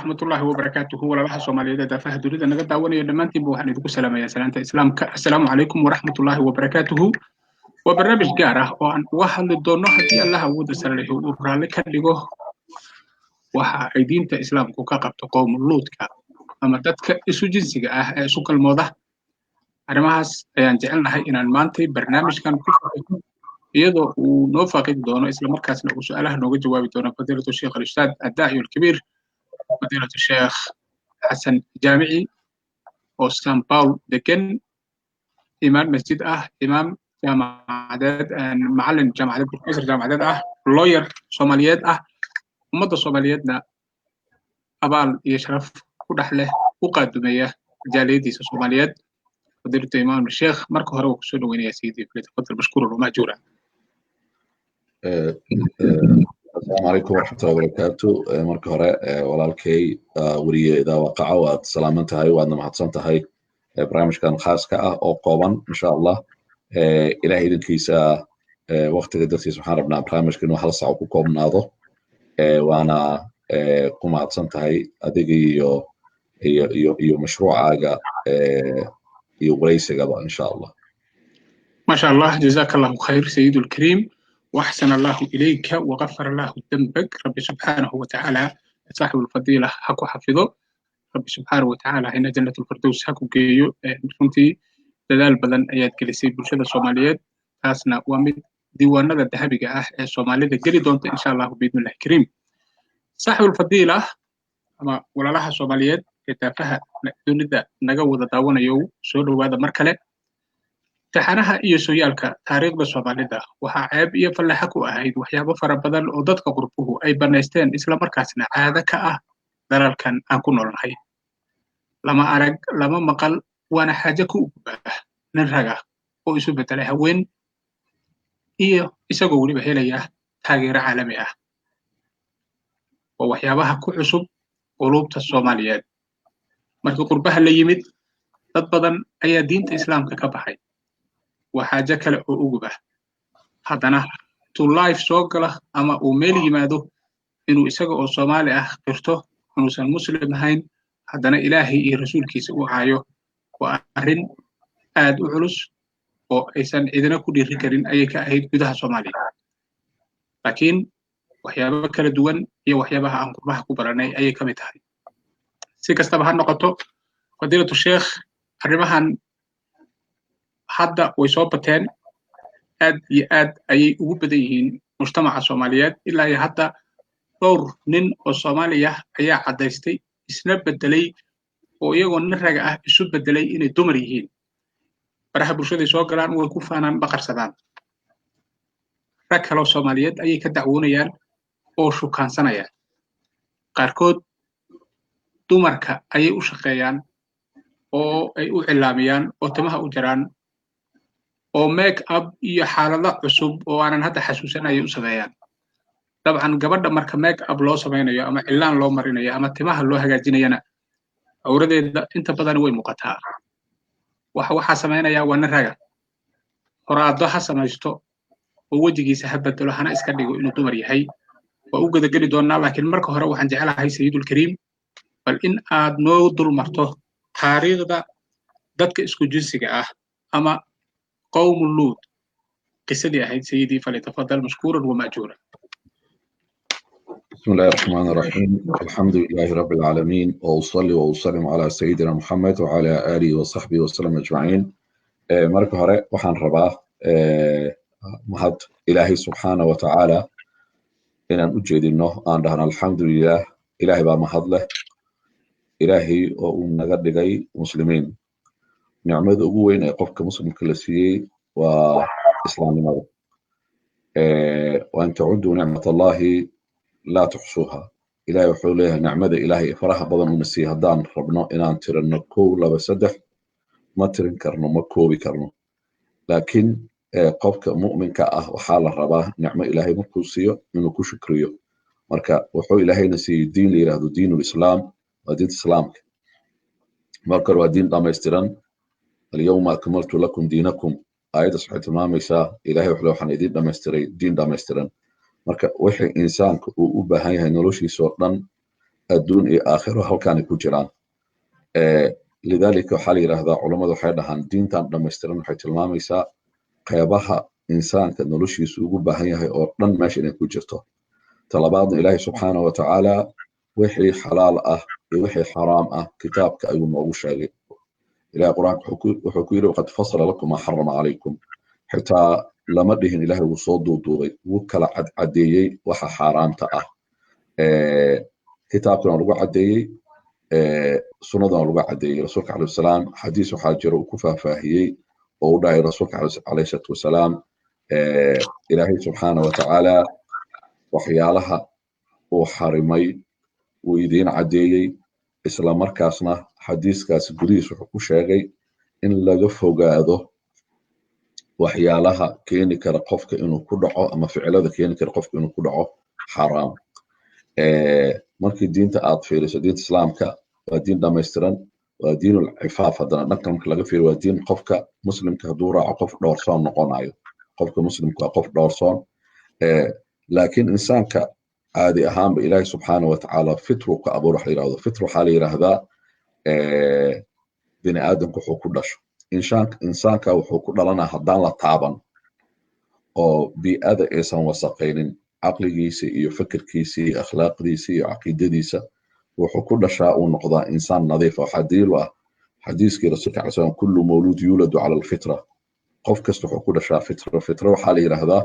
ورحمة الله وبركاته ولا لها صومالية دا فهد وليدا نقد أولي يدمانتي بوحن يدوك السلام يا سلامة السلام عليكم ورحمة الله وبركاته وبرنامج جاره وأن واحد للدون حتى الله ود سره ورالك اللي waxa ay diinta islaamku ka qabto qowm luudka ama dadka isu jinsiga ah ee isu kalmooda arrimahaas ayaan jecelnahay inaan maanta barnaamijkan ku faaqo iyadoo uu noo faaqidi doono isla markaasna uu su'aalaha nooga jawaabi doono fadiilatu sheekh al-ustaad ad-daa'i al-kabiir fadiilatu sheekh xasan jaamici oo San Paul degan imaam masjid ah imaam jaamacadeed macallin jaamacadeed professor jaamacadeed ah lawyer Soomaaliyeed ah ummadda Soomaaliyeedna abaal iyo sharaf ku dhaxleh u qaadumeeya jaaliyadiisa Soomaaliyeed fadiilatu imaam sheekh marka hore ku soo dhaweynaya sayidii fadil mashkuur oo maajuura السلام عليكم ورحمة الله وبركاته marka hore walaalkay wariye idaa waqaca waad salaaman tahay waadna mahadsan tahay barnaamijkan khaaska ah oo kooban insha Allah ilaahay idinkiisa waqtiga dartiisa waxaan rabnaa barnaamijkan inuu hal saac ku koobnaado waana ku mahadsan tahay adiga iyo mashruucaaga iyo waraysigaba insha Allah ما شاء الله جزاك الله خير سيد الكريم وأحسن الله إليك وغفر الله ذنبك رب سبحانه وتعالى صاحب الفضيلة حكو حفظه رب سبحانه وتعالى هنا جنة الفردوس حكو كيو رنتي دلال بدن أياد كليسي برشادة الصوماليات تاسنا ومد ديوانا الذهبية الصومالية قلي دونت إن شاء الله بإذن الله الكريم صاحب الفضيلة أما ولا لها الصوماليات يتفاها دون ذا نقوى داوانا يو سولو هذا مركلة taxanaha iyo sooyaalka taariikhda Soomaalida waxa ceeb iyo fallaxa ku ahayd waxyaabo fara badan oo dadka qurbuhu ay banaysteen isla markaasna caado ka ah dalalkan aan ku noolnahay lama arag lama maqal wana xaaje ku ubah nin raga oo isu bedelay haween iyo isagoo waliba helaya taageero caalami ah oo waxyaabaha ku cusub qulubta Soomaaliyeed markii qurbaha la yimid dad badan ayaa diinta islaamka ka baxay وحاجة كلا أوجبه هذانا to life سوقله أما أميل يماده إنه إسقى الصومالي قرته إنه سن مسلم هين هذانا إلهي رسول كيس وعايو وأرن آد وعلوس وإنسان إذا كل ركرين أي كأهيد بدها صومالي لكن وحيابها كلا دوان هي وحيابها عن قربها كبراني أي كمتها سيكستبها النقطة فضيلة الشيخ أرمها hadda way soo bateen aad iyo aad ayay ugu badan yihiin mujtamaca Soomaaliyeed ilaa iyo hadda dhowr nin oo Soomaaliya ayaa cadaystay isna bedelay oo iyagoo nin raga ah isu bedelay inay dumar yihiin baraha bulshada soo galaan way ku faanaan baqarsadaan rag kale oo Soomaaliyeed ayay ka dacwoonayaan oo shukaansanayaan qaarkood dumarka ayay u shaqeeyaan oo ay u cilaamiyaan oo timaha u jaraan oo make up iyo xaalado cusub oo aanan hadda xasuusanayo u sameeyaan dabcan gabadha marka make up loo sameeyo ama cilaan loo marinayo ama timaha loo hagaajinayana awradeeda inta badan way muuqataa waxa sameeynaya waa nin raga horaado ha samaysto oo wajigiisa ha bedelo hana iska dhigo inuu dumar yahay waa u gadagali doonaa laakiin marka hore waxaan jecelahay sayidul kariim bal in aad noo dul marto taariikhda dadka isku jinsiga ah ama قوم اللوط قصدي أهيد سيدي فليتفضل مشكورا ومأجورا بسم الله الرحمن الرحيم الحمد لله رب العالمين وأصلي وأسلم على سيدنا محمد وعلى آله وصحبه وسلم أجمعين مرك هراء وحن رباه مهد إلهي سبحانه وتعالى إن أجد إنه عندنا الحمد لله إلهي بمهد له إلهي ونقد جاي مسلمين نعمد أبوين قفك مسلم كلاسيي وإسلام المرء وأن تعدوا نعمة الله لا تحصوها إلهي وحوليها نعمة إلهي فرح بضن ومسيها دان ربنا إن أنتر النكو لا بسدح ما ترن كرنو ما كوبي كرنو لكن قفك مؤمن كأه وحال الرباه نعمة إلهي مكوسيو منو كشكريو مركا وحو إلهي نسي الدين ليرهدو دين الإسلام ودين الإسلام مركا ودين داميستران اليوم أكملت لكم دينكم آيات صحيح تمام إيسا إلهي وحلو حن دين داميستران مركا وحي إنسان وبهايها نلوشي سوطن adduun iyo aakhiro halkaanay ku jiraan lidaalika waxaa la yidhaahdaa culammadu waxay dhahaan diintan dhammaystiran waxay tilmaamaysaa qeybaha insaanka noloshiisu ugu baahan yahay oo dhan meesha inay ku jirto talabaadna ilaahay subxaanahu wa tacaala wixii xalaal ah iyo wixii xaraam ah kitaabka ayuu noogu sheegay ilahay qur-aanka wuxuu ku yidhi waqad fasala lakum maa xarama calaykum xitaa lama dhihin ilaahay wuu soo duuduubay wuu kala cadcadeeyey waxa xaaraamta ah kitaabkana lagu caddeeyey sunnadana lagu caddeeyey rasuulka calayhi wasalaam xadiis waxaa jira uu ku faahfaahiyey oo u dhahay rasuulka calayhi salaatu wasalaam ilaahay subxaana wa tacaala waxyaalaha uu xarimay uu idiin caddeeyey isla markaasna xadiiskaasi gudihiis wuxuu ku sheegay in laga fogaado waxyaalaha keeni kara qofka inuu ku dhaco ama ficilada keeni kara qofka inuu ku dhaco xaraam markii diinta aad fiiriso diinta islaamka waa diin dhammaystiran waa diinul cifaaf haddana dhanka marka laga fiiriyo waa diin qofka muslimka hadduu raaco qof dhowrsoon noqonayo qofka muslimka waa qof dhowrsoon laakiin insaanka caadi ahaanba ilaahay subxaana wa tacaala fitru ka abuur waxa la yidhahdo fitr waxaa la yidhaahdaa bini aadamku wuxuu ku dhasho insaanka wuxuu ku dhalanaa haddaan la taaban oo bii'ada aysan wasaqaynin caqligiisa iyo fikirkiisa iyo akhlaaqdiisa iyo caqiidadiisa wuxuu ku dhashaa uu noqdaa insaan nadiif waxaa daliil u ah xadiiskii rasuulka calay slam kullu mawluud yuuladu cala alfitra qof kasta wuxuu ku dhashaa fitra waxaa la yidhaahdaa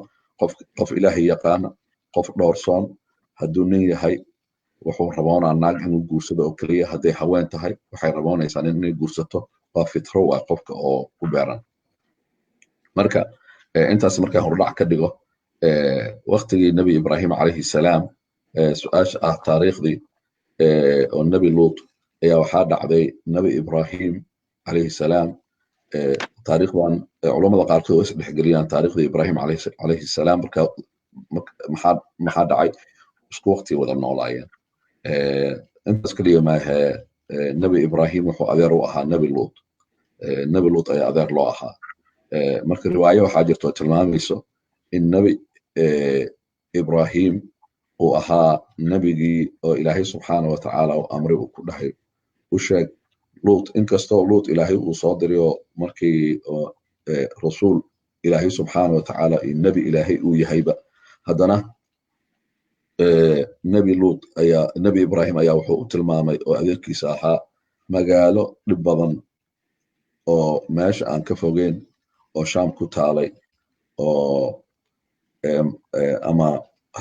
qof ilaahay yaqaana qof dhowrsoon hadduu nin yahay wuxuu raboonaa naag inuu guursado oo keliya hadday haween tahay waxay raboonaysaa nin inay guursato waa fitro waa qofka oo ku beeran marka intaas markaa hordhac ka dhigo waqtigii nebi ibraahim calayhi salaam su-aasha ah taariikhdii oo nebi luut ayaa waxaa dhacday nebi ibraahim calayhi salaam taariikhdan culammada qaarkood way isdhexgeliyaan taariikhdii ibraahim calayhi salaam marka maxaa dhacay isku waqti wada noolaayeen intaas keliya maahe nebi ibraahim wuxuu adeer u ahaa nebi luut ayaa adeer loo ahaa marka riwaayo waxaa jirto tilmaamayso in nebi ibraahim uu ahaa nebigii oo ilaahay subxaana wa tacaala u amray uu ku dhahay u sheeg luut inkastoo luut ilaahay uu soo dirayo markii rasuul ilaahay subxaana wa tacaala iyo nebi ilaahay uu yahayba haddana nebi ibraahim ayaa wuxuu u tilmaamay oo adeerkiisa ahaa magaalo dhib badan oo meesha aan ka fogeyn oo shaam ku taalay oo ama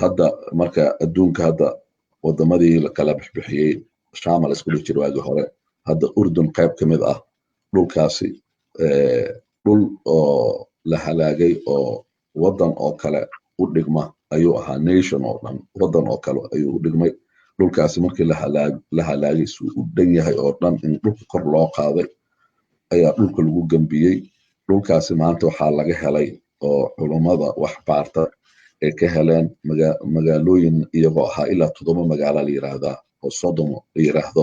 hadda marka adduunka hadda wadamadii la kala bixbixiyey shaama la isku dhihi jira waagii hore hadda urdun qayb ka mid ah dhulkaasi dhul oo la halaagay oo wadan oo kale u dhigma ayuu ahaa nation oo dhan wadan oo kale ayuu u dhigmay dhulkaasi markii la halaagay suu u dhan yahay oo dhan in dhulka kor loo qaaday ayaa dhulka lagu gambiyey dhulkaasi maanta waxaa laga helay oo culummada wax baarta ay ka heleen magaalooyin iyagoo ahaa ilaa 7 magaalo la yiraahdaa oo Sodom la yiraahdo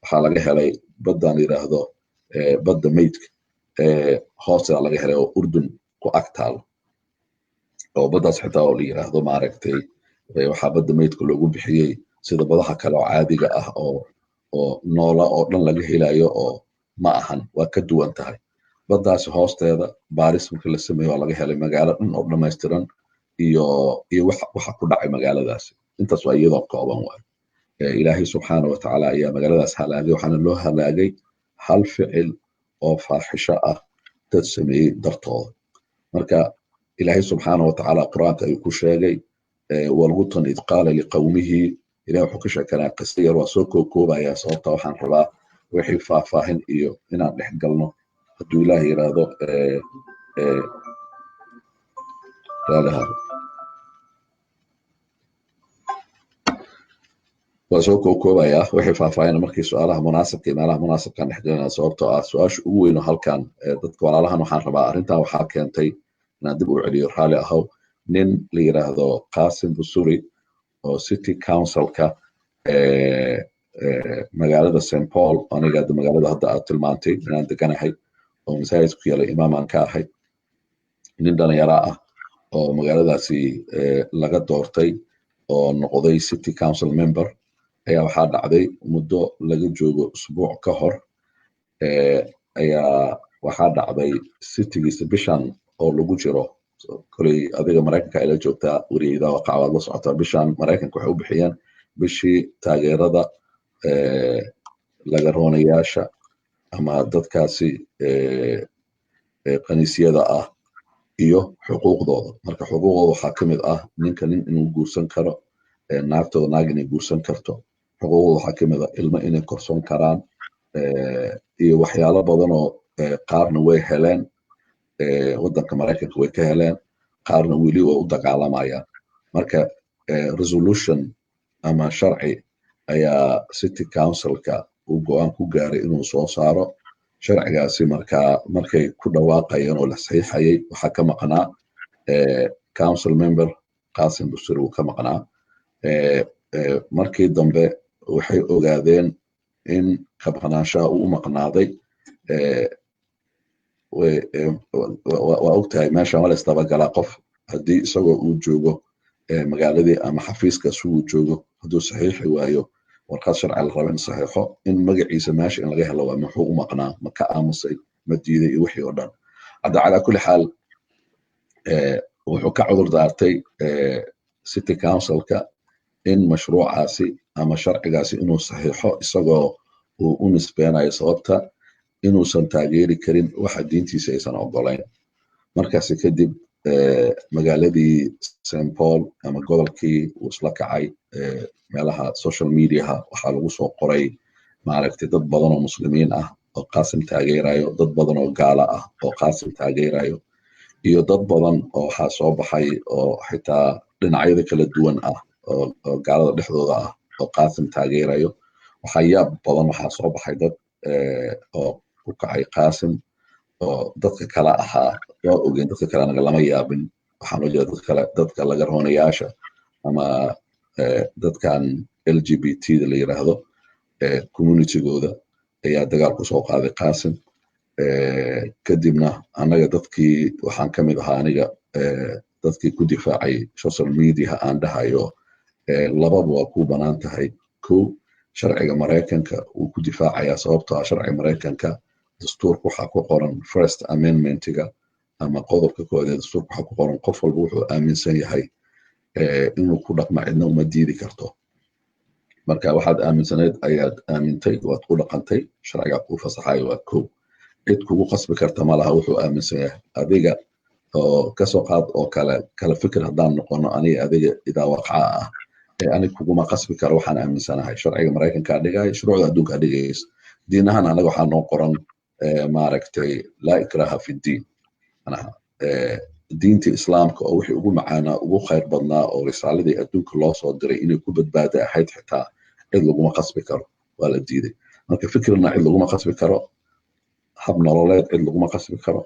waxaa laga helay baddan la yiraahdo badda meydka hoosta laga helay oo Urdun ku agtaal oo baddaas xitaa oo la yiraahdo maaragtay waxaa badda meydka loogu bixiyey sida badaha kale oo caadiga ah oo noola oo dhan laga helayo oo ma ahan waa ka duwan tahay baddaas hoosteeda baaris markii la sameeyo waa laga helay magaalo dhan oo dhammaystiran iyo waxa ku dhacay magaaladaas intaas waa iyadoo kooban waay ilaahay subxaanahu wa tacaala ayaa magaaladaas halaagay waxaana loo halaagay hal ficil oo faaxisho ah dad sameeyey dartooda marka ilaahay subxaanahu wa tacaala qur-aanka ayuu ku sheegay walgutan id qaala liqawmihi ilahay wuxuu ka sheekanaa qisa yar waa soo koobaayaa sababta waxaan rabaa wixii faahfaahin iyo inaan dhex galno hadduu ilaah yiraahdo waa soo koobayaa wixii faahfaahin markii su'aalaha munaasabka iyo meelaha munaasabkan dhex galana sababtoo ah su-aasha ugu weyn oo halkan dadka walaalahan waxaan rabaa arrintan waxaa keentay inaan dib u celiyo raalli ahow nin la yiraahdo Qasim Busuri oo city councilka magaalada St Paul aniga magaalada hadda aad tilmaantay inaan deganahay oo masaajid ku yaala imaaman ka ahay nin dhalinyaro ah oo magaaladaasi laga doortay oo noqday city council member ayaa waxaa dhacday muddo laga joogo usbuuc ka hor ayaa waxaa dhacday citigiisa bishan oo lagu jiro koley adiga maraykanka ayla joogtaa wariyada waqacawaad la socotaa bishan maraykanka waxay u bixiyeen bishii taageerada lagaroonayaasha ama dadkaasi kaniisyada ah iyo xuquuqdooda marka xuquuqdooda waxaa ka mid ah ninka nin inuu guursan karo naagtooda naag inay guursan karto xuquuqdooda waxaa ka mid ah ilmo inay korson karaan iyo waxyaalo badanoo qaarna way heleen waddanka maraykanka way ka heleen qaarna weli way u dagaalamayaan marka resolution ama sharci ayaa city councilka uu go-aan ku gaaray inuu soo saaro sharcigaasi markay ku dhawaaqayeen oo la saxiixayay waxaa ka maqnaa council member Qasim Busiri uu ka maqnaa markii dambe waxay ogaadeen in kabqanaanshaha uu u maqnaaday waa ogtahay meeshan waa la isdabagalaa qof haddii isagoo uu joogo magaaladii ama xafiiskaas uu joogo hadduu saxiixi waayo warqad sharci la raba in saxiixo in magaciisa meesha in laga helo waa muxuu u maqnaa ma ka aamusay ma diiday iyo wixii oo dhan hadda calaa kulli xaal wuxuu ka cudur daartay city councilka in mashruucaasi ama sharcigaasi inuu saxiixo isagoo uu u nisbeenayo sababta inuusan taageeri karin waxa diintiisa aysan ogolayn markaasi kadib magaaladii St Paul ama gobolkii uu isla kacay meelaha social mediaha waxaa lagu soo qoray maaragtay dad badan oo muslimiin ah oo Qasim taageerayo dad badan oo gaala ah oo Qasim taageerayo iyo dad badan oo waxaa soo baxay oo xitaa dhinacyada kala duwan ah oo gaalada dhexdooda ah oo Qasim taageerayo waxaa yaab badan waxaa soo baxay dad oo ku kacay Qasim oo dadka kale ahaa waa ogeen dadka kale lama yaabin waxaan u jeedaa dadka laga roonayaasha ama dadkan LGBT da la yiraahdo communitygooda ayaa dagaal ku soo qaaday Qasim kadibna anaga dadkii waxaan ka mid ahaa aniga dadkii ku difaacay social media aan dhahayo lababa waa ku banaan tahay kow sharciga maraykanka uu ku difaacayaa sababtoo ah sharciga maraykanka dastuurka waxaa ku qoran first amendmentiga ama qodobka koowaad ee dastuurka waxaa ku qoran qof walba wuxuu aaminsan yahay inuu ku dhaqmo cidna uma diidi karto marka waxaad aaminsaneed ayaad aamintay waad ku dhaqantay sharciga kuu fasaxayo waa kow cid kugu qasbi karta ma laha wuxuu aaminsan yahay adiga oo kasoo qaad oo kala fikir haddaan noqono aniga adiga idaa waqca ah aniga kuguma qasbi karo waxaan aaminsanahay sharciga maraykanka dhigay shuruucda adduunka dhigaysa diinahan anaga waxaa noo qoran maaragtay laa ikraha fi diin diinta islaamka oo wixii ugu macaanaa ugu khayr badnaa oo risaaladii adduunka loo soo diray inay ku badbaado ahayd xitaa cid laguma qasbi karo waa la diiday marka fikirna cid laguma qasbi karo hab nololeed cid laguma qasbi karo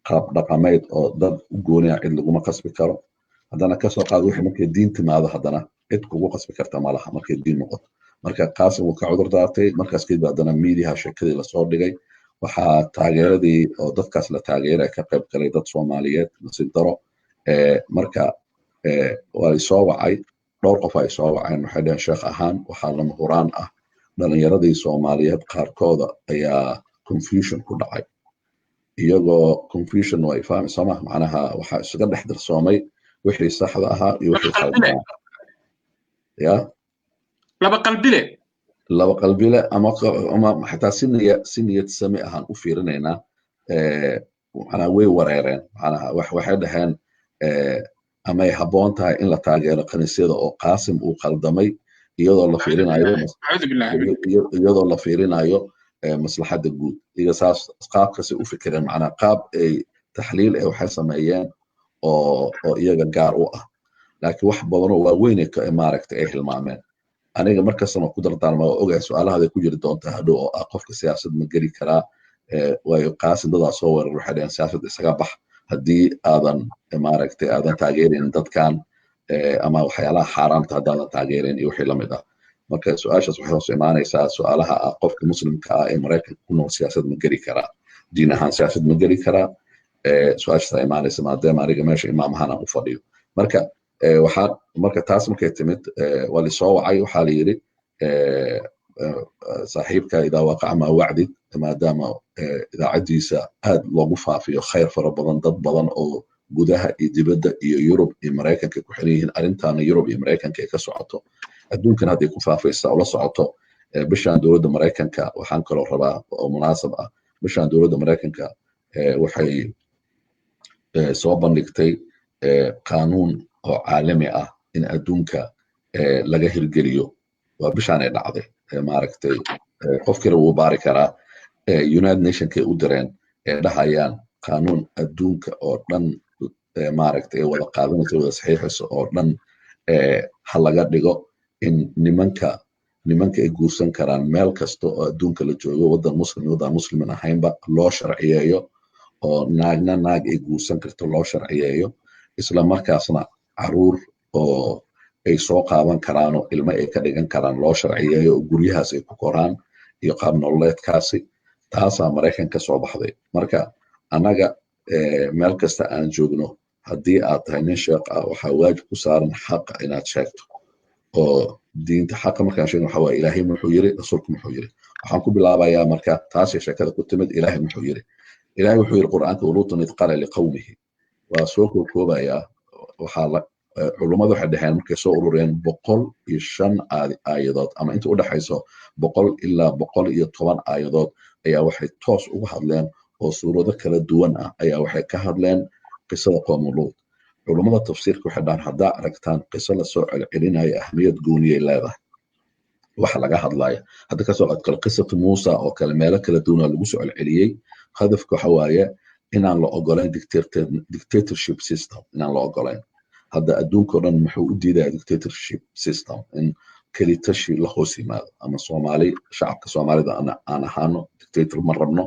qaab dhaqameed oo dad u gooniya cid laguma qasbi karo haddana kasoo qaad wixii markay diin timaado haddana cid kugu qasbi karta ma laha markay diin noqoto marka Qasim uu ka cudur daartay markaas kadib haddana miidiyaha sheekadii lasoo dhigay waxaa taageeradii oo dadkaas la taageeray ka qayb galay dad Soomaaliyeed nasiib daro marka waa soo wacay dhowr qof ay soo waceen waxay dhaheen sheekh ahaan waxaa lama huraan ah dhalinyaradii Soomaaliyeed qaarkooda ayaa confusion ku dhacay iyagoo confusion way fahmaysaa macnaha waxaa isuga dhex darsoomay wixii saxda ahaa iyo wixii khaldan ya laba qalbile ama xataa si niyad sami ahaan u fiirinaynaa macnaha way wareereen macnaha waxay dhaheen amay habboon tahay in la taageero kaniisyada oo Qasim uu qaldamay iyadoo la fiirinayo maslaxadda guud iyo saas qaabkasi u fikireen macnaha qaab ay taxliil ay waxay sameeyeen oo iyaga gaar u ah laakiin wax badanoo waaweyn maaragtay ay hilmaameen aniga markastana ku dardaarma waa ogahay su-aalahaada ku jiri doontaa hadhow oo ah qofka siyaasad ma geli karaa waayo Qasim dadaa soo weerar waxay dhaheen siyaasad isaga bax haddii aadan maaragtay aadan taageeraynin dadkan ama waxyaalaha xaaraamta haddaadan taageerayn iyo wixii lamid ah marka su-aashaas waxay hoos imaanaysaa su-aalaha ah qofka muslimka ah ee maraykanka ku nool siyaasad ma geli karaa diin ahaan siyaasad ma geli karaa su-aashaas imaanaysa maadaama aniga meesha imaam ahaan aan u fadhiyo marka waxaa marka taas markay timid waa lisoo wacay waxaa la yidhi saaxiibka idaa waqaca maa wacdid maadaama idaacaddiisa aad loogu faafiyo khayr fara badan dad badan oo gudaha iyo dibadda iyo yurub iyo maraykanka ku xiran yihiin arrintaana yurub iyo maraykanka ay ka socoto adduunkan hadday ku faafaysa ula socoto bishaan dowladda maraykanka waxaan kaloo rabaa oo munaasab ah bishaan dowladda maraykanka waxay soo bandhigtay qaanuun oo caalami ah in adduunka laga hirgeliyo waa bishaan ay dhacday maaragtay qofkina wuu baari karaa united nationkay u direen ee dhahayaan qaanuun adduunka oo dhan maaragtay wada qaadanaysa wada saxiixaysa oo dhan ha laga dhigo in nimanka ay guursan karaan meel kasta oo adduunka la joogo waddan muslimin ahaynba loo sharciyeeyo oo naagna naag ay guursan karto loo sharciyeeyo isla markaasna caruur oo ay soo qaadan karaan oo ilmo ay ka dhigan karaan loo sharciyeeyo oo guryahaas ay ku koraan iyo qaab nololeedkaasi taasaa maraykan ka soo baxday marka annaga meel kasta aan joogno haddii aad tahay nin sheekh ah waxaa waajib ku saaran xaqa inaad sheegto oo diinta xaqa markaan sheegno waxaa waaye ilaahay muxuu yiri rasuulku muxuu yiri waxaan ku bilaabayaa marka taasay sheekada ku timid ilaahay muxuu yiri ilaahay wuxuu yiri qur'aanka waluutan id qala liqawmihi waa soo koobayaa waxaa culummadu waxay dhaheen markay soo urureen 105 aayadood ama inta u dhaxayso 100 ilaa 110 aayadood ayaa waxay toos uga hadleen oo suurado kala duwan ah ayaa waxay ka hadleen qisada qowm Luut culummada tafsiirka waxay dhahan haddaa aragtaan qiso la soo celcelinaya ahmiyad gooniyay leedahay waxa laga hadlaya hadda ka soo qadkal qisada Muusa oo kale meelo kala duwan lagu soo celceliyay hadafka waxa waaye inaan la ogolayn dictatorship system inaan la ogolayn hadda adduunka dhan muxuu u diidaa dictatorship system in kelitashi la hoos yimaado ama Soomaali shacabka Soomaalida aan ahaano dictator ma rabno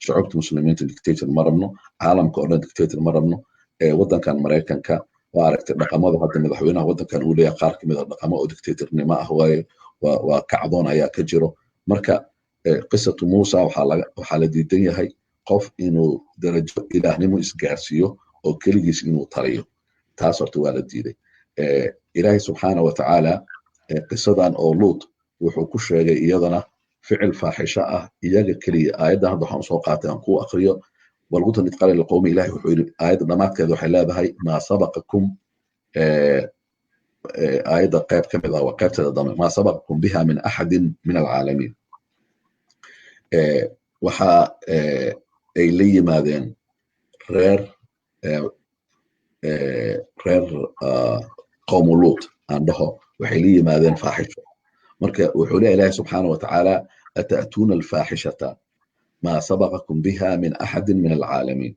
shacabka muslimiinta dictator ma rabno caalamka oo dhan dictator ma rabno waddankan Maraykanka waa aragtay dhaqamada hadda madaxweynaha waddankan uu leeyahay qaar kamid ah dhaqamo oo dictatornimo ah waa kacdoon ayaa ka jiro marka qisatu Muusa waxaa la diidan yahay qof inuu darajo ilaahnimo isgaarsiiyo oo keligiis inuu taliyo taas horta waa la diiday ilaahay subxaanahu wa tacaala qisadan oo Luut wuxuu ku sheegay iyadana ficil faaxisho ah iyaga keliya aayaddan hadda waxaan soo qaatay aan ku aqriyo walqutan id qala liqawmi ilaahi wuxuu yidhi aayadda dhammaadkeeda waxay leedahay maa sabaqakum aayadda qayb ka mid ah waa qaybteeda dambe maa sabaqakum biha min axadin min alcaalamiin waxa ay la yimaadeen reer qowm Luut aan dhaho waxay la yimaadeen faaxisho marka wuxuu leeyahay ilaahi subxaanahu wa tacaala ata'tuuna alfaaxishata maa sabaqakum biha min axadin min alcaalamiin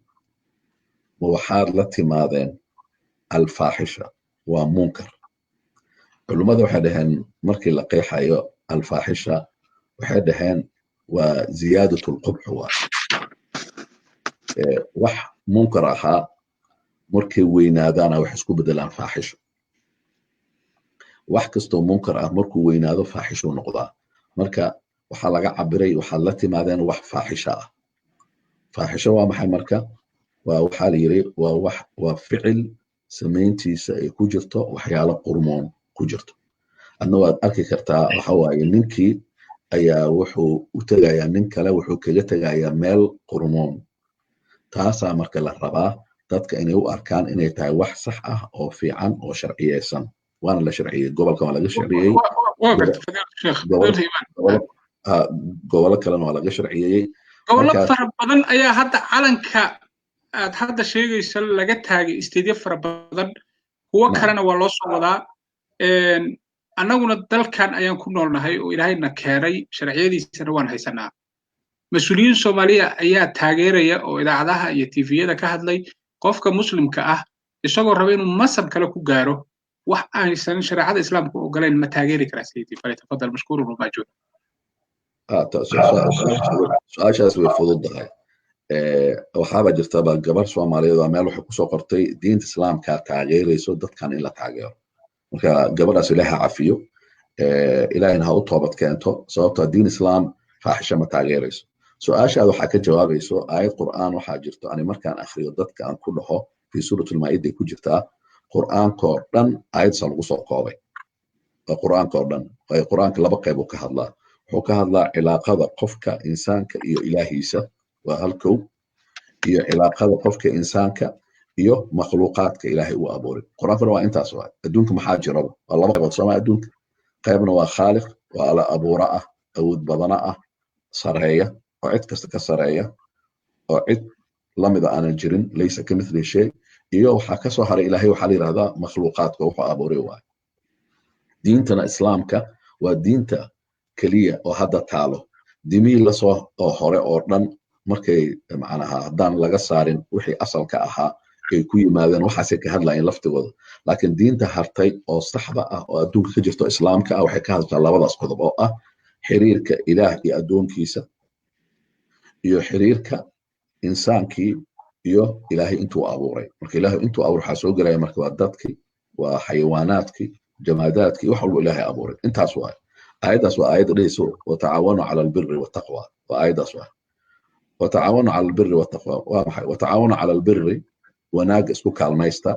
waxaad la timaadeen alfaaxisha waa munkar culummada waxay dhaheen markii la qeexayo alfaaxisha waxay dhaheen waa ziyaadatu lqubx waa wax munkar ahaa markay weynaadaana wax isku bedelaan faaxisho wax kastoo munkar ah markuu weynaado faaxisho noqdaa marka waxaa laga cabiray waxaad la timaadeen wax faaxisho ah faaxisho waa maxay marka waxaa la yiri waa ficil samayntiisa ay ku jirto waxyaalo qurmoon ku jirto adna waad arki kartaa waxa waaye ninkii ayaa wuxuu u tegayaa nin kale wuxuu kaga tegayaa meel qurmoon taasaa marka la rabaa dadka inay u arkaan inay tahay wax sax ah oo fiican oo sharciyeysan waana la sharciyey gobolkan waa laga sharciyey gobolo kalena waa laga sharciyeeyey gobolo fara badan ayaa hadda calanka aad hadda sheegaysa laga taagay isteedyo fara badan kuwa kalena waa loo soo wadaa annaguna dalkan ayaan ku noolnahay oo ilaahayna keenay sharciyadiisana waan haysanaa mas-uuliyiin Soomaaliya ayaa taageeraya oo idaacadaha iyo TV-yada ka hadlay qofka muslimka ah isagoo raba inuu masab kale ku gaaro wax aysan shariicada islaamku ogoleen ma taageeri karaa sayidi falyatafadal mashkuurun wa maajuun su-aashaas way fududahay waxaaba jirtaba gabar Soomaaliyeed oo meel waxay kusoo qortay diinta islaamka taageerayso dadkan in la taageero marka gabadhaas ilaaha cafiyo ilaahayna ha u toobad keento sababtoo diin islaam faaxisho ma taageerayso su-aashaada waxaa ka jawaabayso aayad qur'aan waxaa jirto ani markaan akhriyo dadka aan ku dhaho fi suuratul maa'ida ku jirtaa qur'aanka oo dhan aayadsa lagu soo koobay qur'aanka oo dhan qur'aanka laba qayb uu ka hadlaa wuxuu ka hadlaa cilaaqada qofka insaanka iyo ilaahiisa waa hal kow iyo cilaaqada qofka insaanka iyo makhluuqaadka ilaahay uu abuuray qur'aankuna waa intaas waa adduunka maxaa jiraba waa laba qaybood sooma adduunka qaybna waa khaaliq waa ala abuura ah awood badana ah sareeya oo cid kasta ka sareeya oo cid lamida aanan jirin laysa ka mithli shay iyo waxaa ka soo haray ilaahay waxaa la yidhahdaa makhluuqaadka wuxuu abuuray waay diintana islaamka waa diinta keliya oo hadda taalo dimihii lasoo oo hore oo dhan markay macnaha haddaan laga saarin wixii asalka ahaa ay ku yimaadeen waxaasay ka hadlayeen laftigooda laakiin diinta hartay oo saxda ah oo adduunka ka jirto islaamka ah waxay ka hadashaa labadaas qodob oo ah xiriirka ilaah iyo addoonkiisa iyo xiriirka insaankii iyo ilaahay intuu abuuray marka ilaahay intuu abuuray waxaa soo gelaya marka waa dadkii waa xayawaanaadkii jamaadaadkii wax walba ilaahay abuuray intaas waa aayaddaas waa aayadda dhehayso watacaawanu cala albiri wattaqwa waa aayaddaas waa watacaawanu cala albiri wattaqwa waa maxay watacaawanu cala albiri wanaag isku kaalmaysta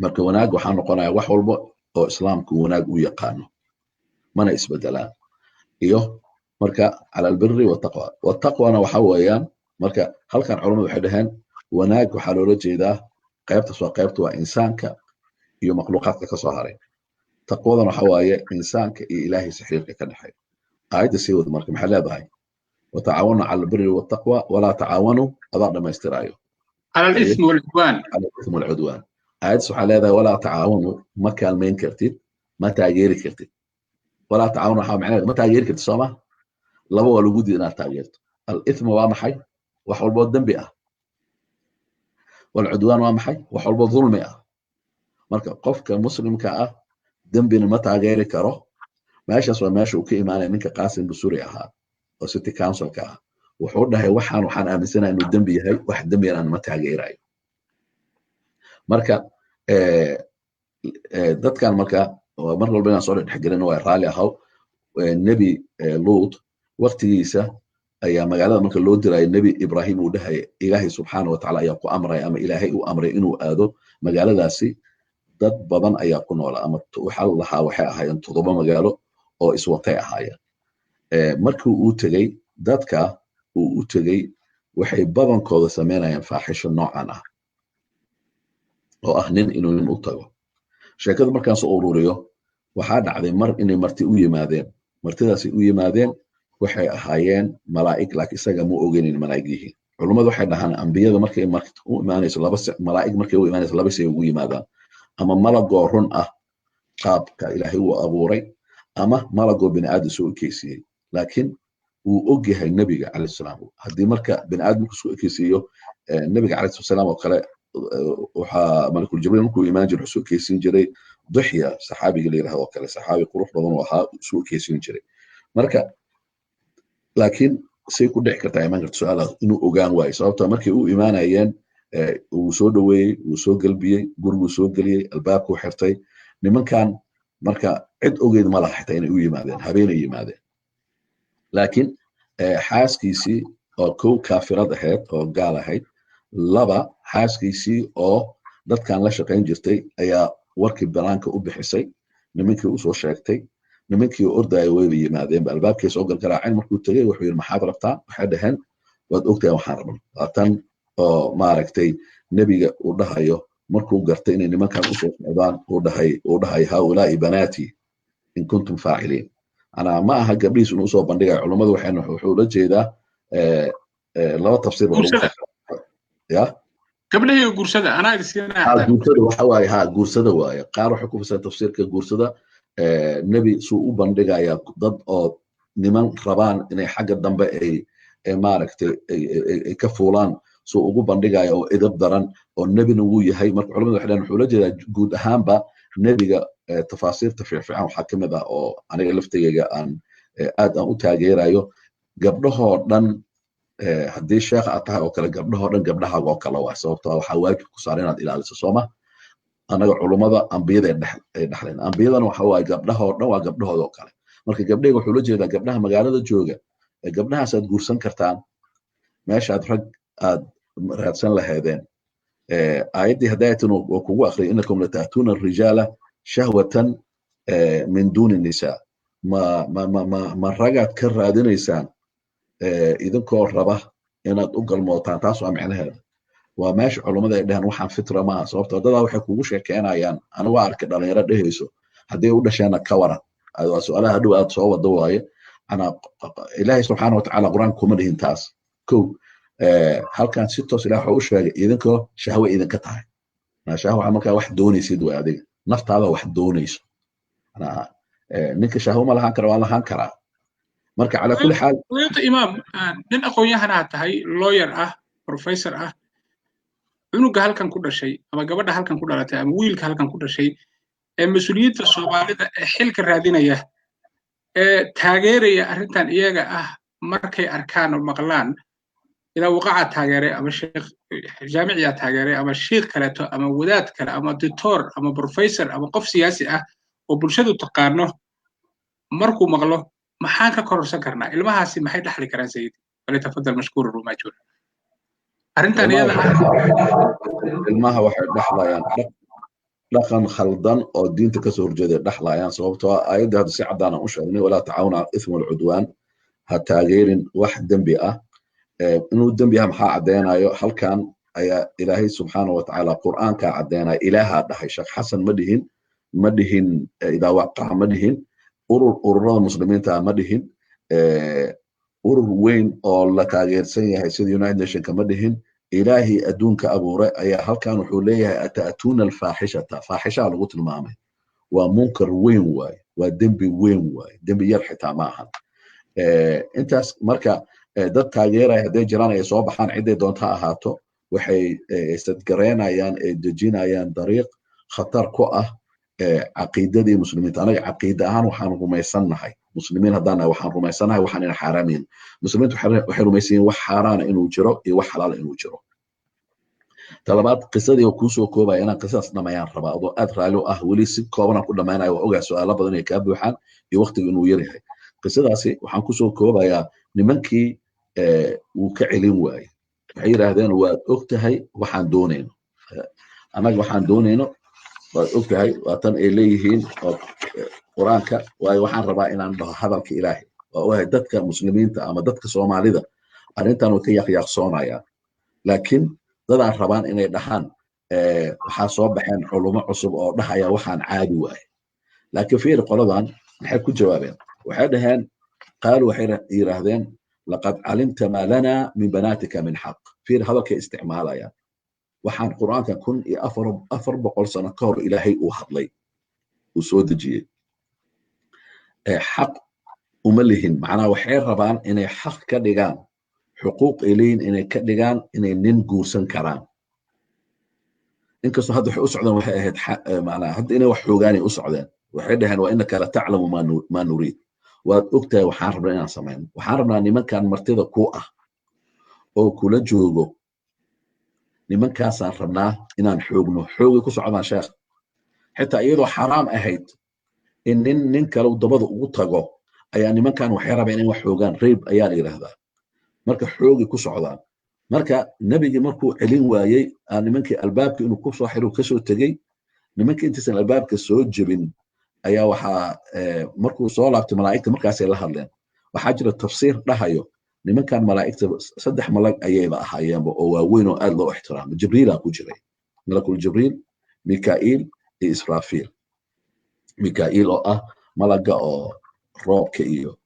marka wanaag waxaa noqonaya wax walba oo islaamku wanaag u yaqaano mana isbedelaan iyo marka cala albiri wattaqwa wattaqwana waxa weeyaan marka halkan culimadu waxay dhaheen wanaag waxaa loola jeedaa qaybtaas waa qaybta waa insaanka iyo makhluuqaadka ka soo haray taqwadan waxa waaye insaanka iyo ilaahay xiriirka ka dhexeeya aayadda sii wada marka maxay leedahay watacaawanu cala albiri wattaqwa walaa tacaawanu adaa dhammaystiraayo على الإثم والعدوان على الإثم والعدوان آيات سبحانه هذا ولا تعاونوا ما كان مين كرتيد ما تاجيري كرتيد ولا تعاونوا حا معناه ما تاجيري كرتيد سما لما هو الوجود إنها تاجيرت الإثم وامحي وحول بود ذنبئة والعدوان وامحي وحول بود ظلمئة مركب قف كمسلم كأ ذنبنا ما تاجيري كره ماشي أسوأ ماشي وكي إيمانه منك قاسم بسوريا ها أو ستي كانسل كأ وحورنا هي waxaan aaminsanahay inuu dambi yahay wax dambi aan ma taageerayo marka dadkan marka mar walba inaan soo dhexgelino waa raali ahaw nabi luut waqtigiisa ayaa magaalada marka loo diray nabi ibraahim uu dhahay ilaahay subxaanahu wa tacaala ayaa ku amray ama ilaahay uu amray inuu aado magaaladaasi dad badan ayaa ku nool ama waxa lahaa waxay ahaayeen 7 magaalo oo iswatay ahaayeen markii uu tagay dadka uu u tagay waxay badankooda sameynayaan faaxisho noocan ah oo ah nin inuu nin u tago sheekada markaan soo ururiyo waxaa dhacday mar inay marti u yimaadeen martidaasi u yimaadeen waxay ahaayeen malaa'ig laakiin isaga ma ogeyn malaa'ig yihiin culimadu waxay dhahaan ambiyada markay u imaanayso malaa'ig markay u imaanayso laba shay ugu yimaadaan ama malagoo run ah qaabka ilaahay uu abuuray ama malagoo bini aadam soo ekeysiyey laakiin uu og yahay nabiga calayhi salaam haddii marka bini aadamku soo ekeysiiyo nabiga calayhi salaam oo kale waxaa malakul jibriil markuu imaan jiray soo ekeysiin jiray duxya saxaabiga la yiraahdo oo kale saxaabi qurux badan oo ahaa soo ekeysiin jiray marka laakiin say ku dhici kartaa imaan karta su'aalaha inuu ogaan waayo sababtoo markay u imaanayeen uu soo dhaweeyey uu soo galbiyey guriguu soo geliyey albaabkuu xirtay nimankan marka cid ogeyd ma laha xitaa inay u yimaadeen habeenay yimaadeen laakiin xaaskiisii oo kow kaafirad ahayd oo gaal ahayd laba xaaskiisii oo dadkan la shaqayn jirtay ayaa warkii banaanka u bixisay nimankii u soo sheegtay nimankii ordaya wayba yimaadeen albaabkii soo galgaraaceen markuu tagay wuxuu yidhi maxaad rabtaa waxay dhaheen waad ogtahay waxaan rabno tan oo maaragtay nebiga uu dhahayo markuu gartay inay nimankan u soo socdaan uu dhahay haulaa'i banaatii in kuntum faaciliin أنا ما هجا بيس إنه صوب بندقة علماء وحنا وحول جيدا لو تفسير يا قبل هي قرصة أنا قرصة وحواي قرصة واي قارو حكوا في تفسير كقرصة نبي سوء بندقة يا ضد أو نمان ربان إن حاجة دنبا أي ماركت كفولان سوء بندقة أو إذا بدران أو النبي نووي هاي مرك علماء وحنا وحول جيدا جود أهم با نبي تفاصيل تفعيل حكم ذا أو أنا لفتي عن أد أو تاجيرايو قبلها دن هدي الشيخ أتاه أو كلا قبلها دن قبلها وكلا واسوته وحواج كسرين إلى السومة أنا علماء ذا أنبياء دحلين أنبياء وحواج قبلها دن وقبلها وكلا مركب قبله وحولج إذا قبلها مجال الجوجة قبلها سد قرصن كرتان ماشي أدرج رأسن لهذين آيدي هداية وكو أخري إنكم لتأتون الرجال شهوة من دون النساء ما رجعت كرة دين إنسان إذن كور ربه إن أقل موتان تاسو أم عنها وماش علماء إنها وحن فترة ما صوبت وده وحكوش كأنا يعني أنا وعارك إن أنا رده يسوع هدي وده شأن كورة هذا سؤال هدو أتصور دواي أنا إلهي سبحانه وتعالى قرآن كومده انتاس كو هل كان ستة سلاح وش إذن كو شهوة إذن كتاي أنا شهوة عمك واحد دوني سيدو هذه نفط هذا واحد دوني أنا نك شهوة ما لها كرا ولا هنكرا مركا على كل حال ويط إمام نن أخويا هنا هاي لوير بروفيسور cunuga halkan ku dhashay ama gabadha halkan ku dhalatay ama wiilka halkan ku dhashay ee mas'uuliyadda Soomaalida ee xilka raadinaya ee taageeraya arrintan iyaga markay arkaan oo maqlaan ila waqaca taageeray ama sheekh jaamiciya taageeray ama sheekh kaleeto ama wadaad kale ama doctor ama professor ama qof siyaasi oo bulshadu taqaano markuu maqlo maxaan ka kororsan karnaa ilmahaasi maxay dhaxli karaan sayid wala tafadal mashkuur rumaajur arrintan iyada ilmaha waxay dhaxlayaan dhaqan khaldan oo diinta ka soo horjeeda dhaxlayaan sababtoo ayada hadda si cadaan u sheegnay walaa tacaawuna al ithmi wal udwan ha taageerin wax dambi inuu dambi maxaa cadeynayo halkan ayaa ilaahay subxaanahu wa tacaala qur'aanka cadeynaya ilaaha dhahay sheekh xasan ma dhihin idaa waqaca ma dhihin ururada muslimiinta ma dhihin urur weyn oo la taageersan yahay sida United Nations kama dhihin ilaahi adduunka abuuray ayaa halkan wuxuu leeyahay ataatuna alfaaxishata faaxisha lagu tilmaamay waa munkar weyn waay waa dembi weyn waay dembi yar xitaa ma aha intaas marka dad taageeraya hadday jiraan ay soo baxaan ciday doonta ahaato waxay istadgareynayaan ay dejinayaan dariiq khatar ku caqiidadii muslimiinta anaga caqiida ahaan waxaan rumaysannahay muslimiin haddaan waxaan rumaysanahay waxaan ina xaaraamayn muslimiintu waxay rumaysan yihiin wax xaaraana inuu jiro iyo wax xalaal inuu jiro talabaad qisadii oo kuusoo koobaya inaan qisadaas dhamayaan rabaa adoo aad raali u weli si koobanaan ku dhammaynayo waa ogaa su-aalo badan ay kaa buuxaan iyo waqtiga inuu yar yahay qisadaasi waxaan kusoo koobayaa nimankii wuu ka celin waaye waxay yidhaahdeen waad og tahay waxaan doonayno annaga waxaan doonayno waad og tahay waa tan ay leeyihiin oo quraanka waayo waxaan rabaa inaan dhaho hadalka ilaahay oo wahay dadka muslimiinta ama dadka Soomaalida arrintan way ka yaqyaqsoonayaan laakiin dadaan rabaan inay dhahaan waxaa soo baxeen culumo cusub oo dhahaya waxaan caadi waaye laakiin fiir qoladan maxay ku jawaabeen waxay dhaheen qaalu waxay yiraahdeen laqad calimta ma lana min banatika min xaq fiir hadalka isticmaalayaan waxaan quraanka 1400 sano ka hor ilaahay uu hadlay uu soo dejiyay حق وملهن معناه وحير ربان إنه حق كدجان حقوق إلين إنه كدجان إنه ننجوسن كرام إنك صهاد أسعدان وحيد حق معناه هاد إنه وحوجاني أسعدان وحيدهن وإنك لا تعلم ما نريد وأكتة وحاربنا سمعين وحاربنا لمن كان مرتضى قوة أو كل جوجو لمن كان صارنا إن نحوجنا حوج كسعدان شيخ حتى أيضا حرام أهيد in nin kale uu dabada ugu tago ayaa nimankan waxay rabeen in wax xoogan reeb ayaa la yiraahdaa marka xoogi ku socdaan marka nabiga markuu celin waayay nimankii albaabka inuu ku soo xiro ka soo tagay nimankii intiisan albaabka soo jabin ayaa waxa markuu soo laabtay malaa'igta markaas ay la hadleen waxa jira tafsiir dhahayo nimankan malaa'igta saddex malag ayayba ahaayeen oo waaweyn oo aad loo ixtiraamo jibriil ku jiray malakul jibriil mikaa'il iyo israafiil ميكائيل ملقا روبك إيو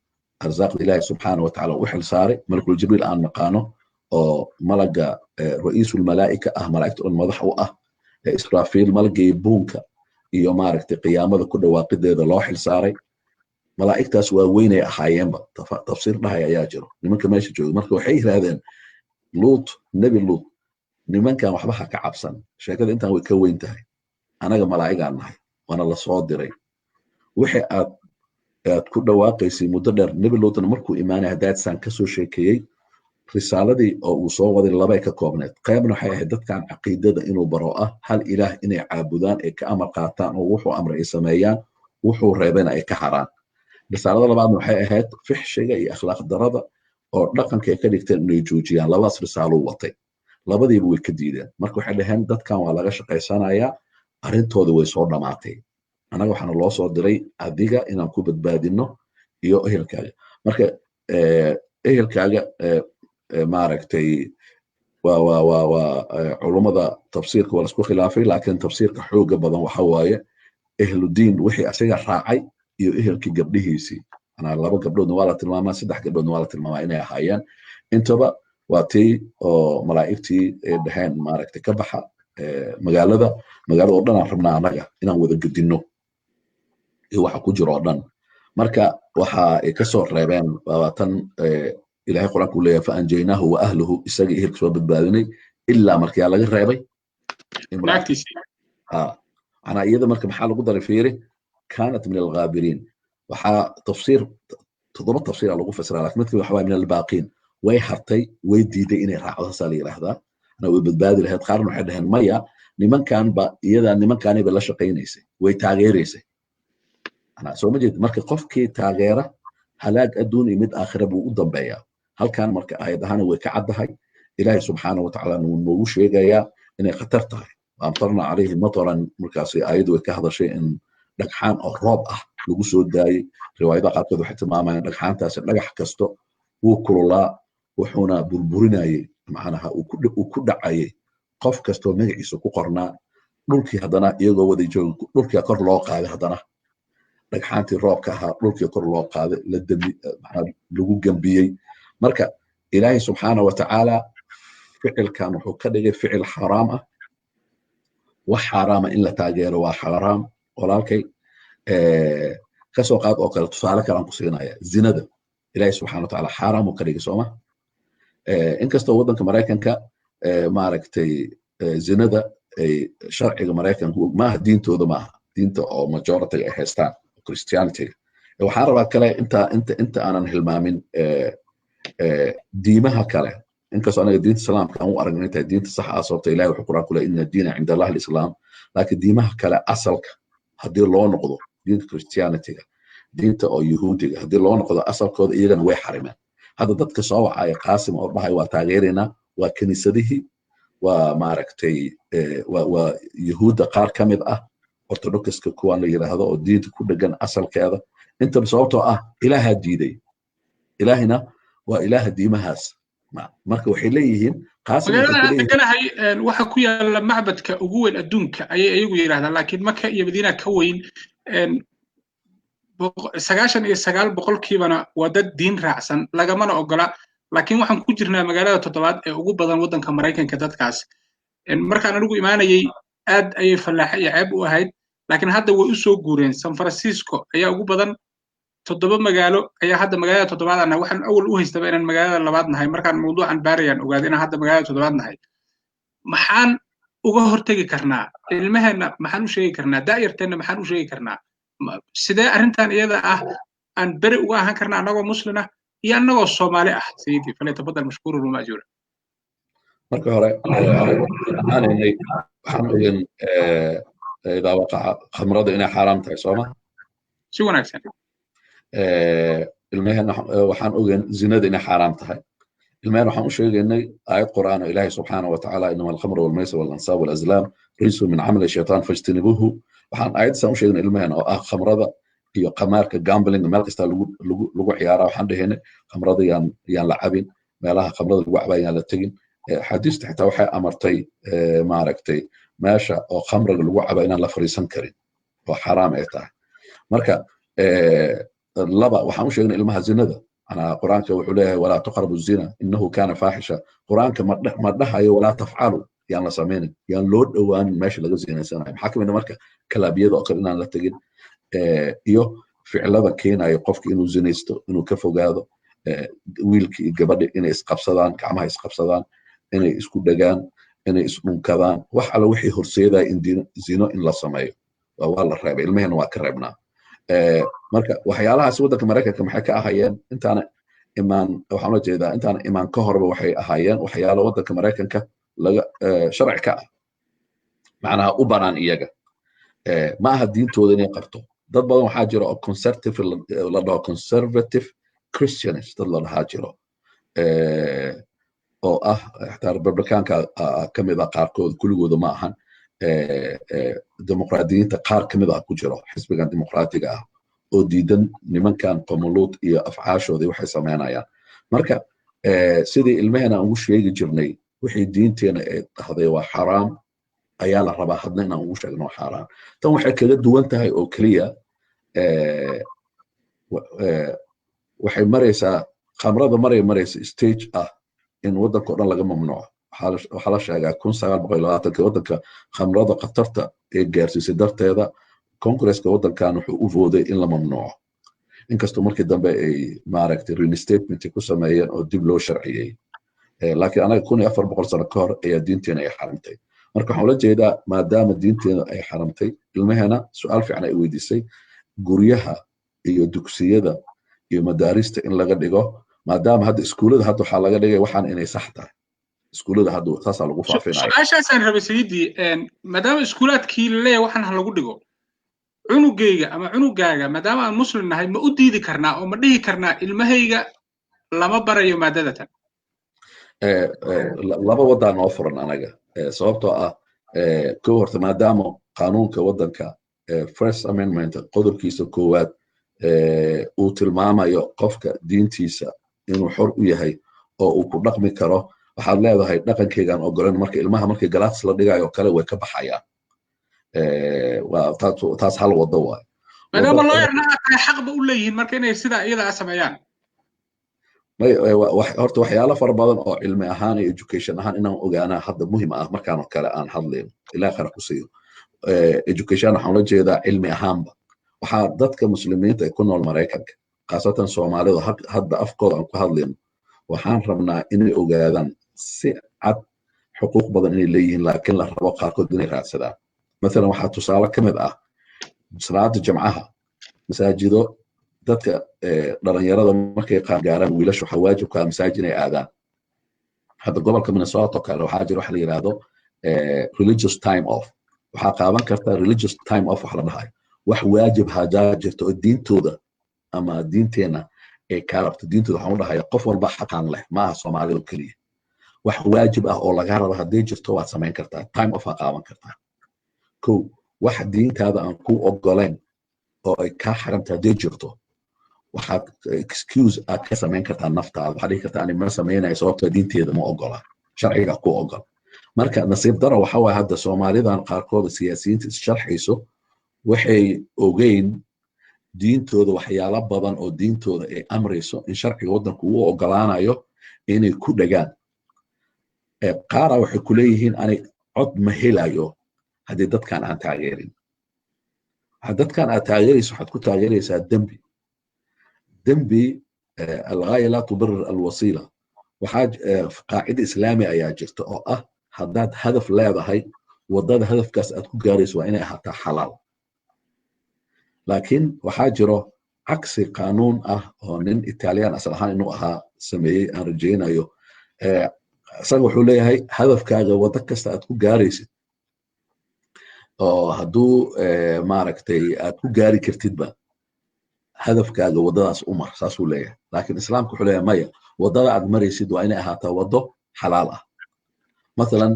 أرزاق الله سبحانه وتعالى وحل ساري ملك الجبريل آن مقانو ملقا رئيس الملائكة ملائكة المضح إسرافيل ملقا يبونك إيو ماركت قيامة كل واقد ذا لوحل ساري ملائكة سوا وين أحيان تفسير لها ياجر لمن كما يشجعوا مركو حيه هذين لوط نبي لوط لمن كان وحبها كعبسا شاكد انت هو كوين تهي أنا ملائكة عنها وانا la soo diray wixii aad ku dhawaaqaysay muddo dheer nabi loodana markuu iimaanay hadaadsan ka soo sheekayay risaaladii oo uu soo waday laba ka koobneed qaybna waxay ahayd dadkan aqeedada inuu baro hal ilaah inay caabudaan ee ka amar qaataan oo wuxuu amray sameeyaan wuxuu reebana ay ka haraan risaalada labaadna waxay ahayd fixshiga iyo akhlaaq darada oo dhaqanka ay ka dhigteen inay joojiyaan labadaas risaalo watay labadiiba way ka diideen marka waxay dhaheen dadkan waa laga shaqaysanayaa arrintooda way soo dhamaatay anaga waxaana loo soo diray adiga inaan ku badbaadino iyo ehelkaaga marka ehelkaaga maaragtay culummada tafsiirka waa lasku khilaafay laakiin tafsiirka xooga badan waxa waaye ehludiin wixii asaga raacay iyo ehelkii gabdhihiisii laba gabdhoodna waa la tilmaamaa 3 gabdhoodna waa la tilmaamaa inay ahaayeen intaba waa tii oo malaa'igtii ay dhaheen maaragtay ka baxa magaalada oo dhan aan rabnaa anaga inaan wada gedinno iyo waxa ku jiro oo dhan marka waxa ay ka soo reebeen tan ilaahay quraanku leeyahay fa anjaynaahu wa ahluhu isaga ehelkiisa soo badbaadinay ilaa markii laga reebay naagtiisi ana iyada marka maxaa lagu daray fiiri kaanat min al-ghaabiriin waxa tafsiir todoba tafsiir lagu fasiraa laakiin midkii waxa min al-baaqiin way hartay way diiday inay raacdo saal yiraahdaa ana way badbaadi lahayd qaarna waxay dhaheen maya nimankan ba iyada nimankan ay la shaqeynaysay way taageeraysay ana soo ma jeed marka qofkii taageera halaag adduun iyo mid aakhira buu u dambeeyaa halkan marka aayadahan way ka caddahay ilaahay subxaanahu wa ta'aala noogu sheegayaa inay khatar tahay amtarna calayhim mataran markaasi aayadu way ka hadashay in dhagxaan oo roob ah lagu soo daayay riwaayadaha qaarkood waxay tilmaamayaan dhagxaantaasi dhagax kasto wuu kululaa wuxuuna burburinayay macnaha uu ku dhacayay qof kastoo magaciisa ku qornaa dhulkii haddana iyagoo wada jooga dhulkii kor loo qaaday haddana dhagxaantii roobka ahaa dhulkii kor loo qaaday lagu gambiyey marka ilaahay subxaanahu wa ta'aala ficilkan wuxuu ka dhigay ficil xaraam ah wax xaraama in la taageero waa xaraam walaalkay kasoo qaad oo kale tusaale kale aan ku siinaya zinada ilaahay subxaanahu wa ta'aala xaraam uu ka dhigay sooma inkastoo waddanka maraykanka maaragtay zinada ay sharciga maraykanka maaha diintooda maaha diinta oo majority ay haystaan christianity waxaan rabaa kale inta aanan hilmaamin diimaha kale inkastoo anaga diinta islaamka aan u aragnay tahay diinta sax ah sababta ilaahay wuxuu quraan ku leeyahay inna diina cinda allahi alislaam laakiin diimaha kale asalka haddii loo noqdo diinta christianityga diinta oo yahuudiga haddii loo noqdo asalkooda iyagana way xarimeen hadda dadka soo wacaya qaasim oo dhahay waa taageeraynaa waa kiniisadihii waa maaragtay waa yahuudda qaar ka mid ah orthodoxka kuwaan la yiraahdo oo diinta ku dhagan asalkeeda intaba sababtoo ah ilaaha diiday ilaahina waa ilaaha diimahaas marka waxay leeyihiin qaasim deganahay waxa ku yaala macbadka ugu weyn adduunka ayay iyagu yiraahdaan laakiin maka iyo madiina ka weyn 99% waa dad diin raacsan lagamana ogola laakiin waxaan ku jirnaa magaalada toddobaad ee ugu badan waddanka Mareykanka dadkaas markaan anigu imaanayay aad ayay falaaxa iyo ceeb u ahayd laakiin hadda way u soo guureen San Francisco ayaa ugu badan 7 magaalo ayaa hadda magaalada toddobaad ah waxaan awal u haystaba inaan magaalada labaad nahay markaan mowduucan baarayaan ogaaday inaan hadda magaalada toddobaad nahay maxaan uga hortagi karnaa ilmaheena maxaan u sheegi karnaa daayirteena maxaan u sheegi karnaa sidee arrintan iyada ah aan bari uga ahaan karnaa anagoo muslina iyo anagoo Soomaali ah sayidi falyatafaddal mashkuurun wa ma'juura marka hore waxaan ogeyn idaa waqaca khamrada inay xaaraam tahay sooma si wanaagsan ilmahena waxaan ogeyn zinada inay xaaraam tahay ilmahena waxaan u sheegaynay aayad qur'aan oo ilaahay subxaanahu wa ta'aala inama alkhamru walmaysir walansaab walazlaam rijsun min camali shaytaan fajtanibuuhu waxaan aayaddaasaan u sheegnay ilmahena oo ah khamrada iyo qamaarka gambling meel kasta lagu ciyaaraa waxaan dhahaynay khamrada yaan la cabin meelaha khamrada lagu cabaa yaan la tegin xadiista xitaa waxay amartay maaragtay meesha oo khamriga lagu caba inaan la fariisan karin oo xaraam ay tahay marka laba waxaan u sheegnay ilmaha zinada ana quraanka wuxuu leeyahay walaa taqrabu zina innahu kana faahisha quraanka ma dhahayo walaa tafcalu yaan la sameeynin yaan loo dhawaan meesha laga zinaysanayo maxaa kamid marka kalaabiyada oo kale inaan la tagin iyo ficilada keenayo qofka inuu zinaysto inuu ka fogaado wiilka iyo gabadha inay isqabsadaan gacmaha isqabsadaan inay isku dhagaan inay isdhunkadaan wax alla wixii horseedaya in zino in la sameeyo waa la reebay ilmahena waa ka reebnaa marka waxyaalahaas waddanka Mareykanka maxay ka ahayeen intaana imaan waxaan la jeedaa intaana imaan ka horba waxay ahaayeen waxyaalo waddanka Mareykanka laga sharci ka ah macnaha u banaan iyaga ma aha diintooda inay qabto dad badan waxaa jira oo conservative Christians dad la dhahaa jiro oo ah xataa republikaanka ka mid ah qaarkood kulligooda ma ahan dimuqraadiyiinta qaar ka mid ah ku jiro xisbigan dimuqraatiga ah oo diidan nimankan qomoluud iyo afcaashoodii waxay samaynayaan marka sidii ilmahena ugu sheegi jirnay wixii diinteena ay dhahday waa xaraam ayaa la rabaa hadna inaan ugu sheegno xaraam tan waxay kaga duwan tahay oo keliya waxay maraysaa khamrada maraysa stage ah in waddanka o dhan laga mamnuuco waxaa la sheegaa 1920 waddanka khamrada khatarta ee gaarsiisay darteeda kongresska waddankan wuxuu u vooday in la mamnuuco inkastoo markii dambe ay maaragtay reinstatement ku sameeyeen oo dib loo sharciyey laakiin anaga 1400 sano ka hor ayaa diinteena ay xaramtay marka waxaan ula jeedaa maadaama diinteena ay xaramtay ilmaheena su-aal fiican ay weydiisay guryaha iyo dugsiyada iyo madaarista in laga dhigo maadaama hadda iskuulada hadda waxaa laga dhigay waxaan inay sax tahay iskuulada hadda saasaa lagu faafinaya su-aashaasaan rabay sayidii maadaama iskuulaadkii laleeyahay waxaan ha lagu dhigo cunugayga ama cunugaaga maadaama aan muslim nahay ma u diidi karnaa oo ma dhihi karnaa ilmahayga lama barayo maadadatan laba wadaa noo furan anaga sababtoo ah kow horta maadaama qanuunka waddanka first amendment qodobkiisa koowaad uu tilmaamayo qofka diintiisa inuu xor u yahay oo uu ku dhaqmi karo waxaad leedahay dhaqankeygaan ogolan marka ilmaha markii galaatis la dhigayo kale way ka baxayaan taas hal wado waay maadaama loo yarna ay xaqba u leeyihiin marka inay sidaa iyada sameeyaan horta waxyaalo fara badan oo cilmi ahaan iyo education ahaan inaan ogaanaa hadda muhim ah markaan oo kale aan hadlayno ilaa khayr ku siiyo education waxaan la jeedaa cilmi ahaanba waxaa dadka muslimiinta ee ku nool maraykanka khaasatan soomaalidu hadda afkooda aan ku hadlayno waxaan rabnaa inay ogaadaan si cad xuquuq badan inay leeyihiin laakiin la rabo qaarkood inay raadsadaan مثلا waxaa tusaale ka mid ah salaada jamcaha masaajido dadka dhalinyarada markay qaangaaraan wiilashu waxaa waajib ka masaajid inay aadaan hadda gobolka Minnesota kale waxaa jira wax la yiraahdo religious time off waxaa qaadan kartaa religious time off wax la dhahayo wax waajib hadaa jirto oo diintooda ama diinteena ee ka rabto diintooda waxaan u dhahayaa qof walba xaqan leh maaha Soomaalidu kaliya wax waajib ah oo laga rabo haddii jirto waad samayn kartaa time off qaadan kartaa kow wax diintaada aan ku ogoleen oo ay ka xaramta haddii jirto waxaad excuse aad ka samayn kartaa naftaada waxaad dhihi kartaa ani ma samaynayo sababtoo diinteeda ma ogola sharciga ku ogol marka nasiib daro waxa waaye hadda Soomaalidan qaarkood siyaasiyiinta sharxayso waxay ogeyn diintooda waxyaalo badan oo diintooda ay amrayso in sharciga waddanku uu ogolaanayo inay ku dhagaan qaara waxay ku leeyihiin ani cod ma helayo haddii dadkan aan taageerin dadkan aad taageerayso waxaad ku taageeraysaa dembi alghaaya laa tubarir alwasiila waxaa qaacida islaami ayaa jirta oo ah haddaad hadaf leedahay waddada hadafkaas aad ku gaarayso waa inay ahaataa xalaal laakiin waxaa jiro cagsi qaanuun ah oo nin Italian asal ahaan inuu ahaa sameeyey aan rajaynayo isaga wuxuu leeyahay hadafkaaga waddo kasta aad ku gaaraysid oo hadduu maaragtay aad ku gaari kartidba hadafkaaga waddadaas u mar saasuu leeyahay laakiin islaamku wuxuu leeyahay maya waddada aad maraysid waa inay ahaataa waddo xalaal ah مثلا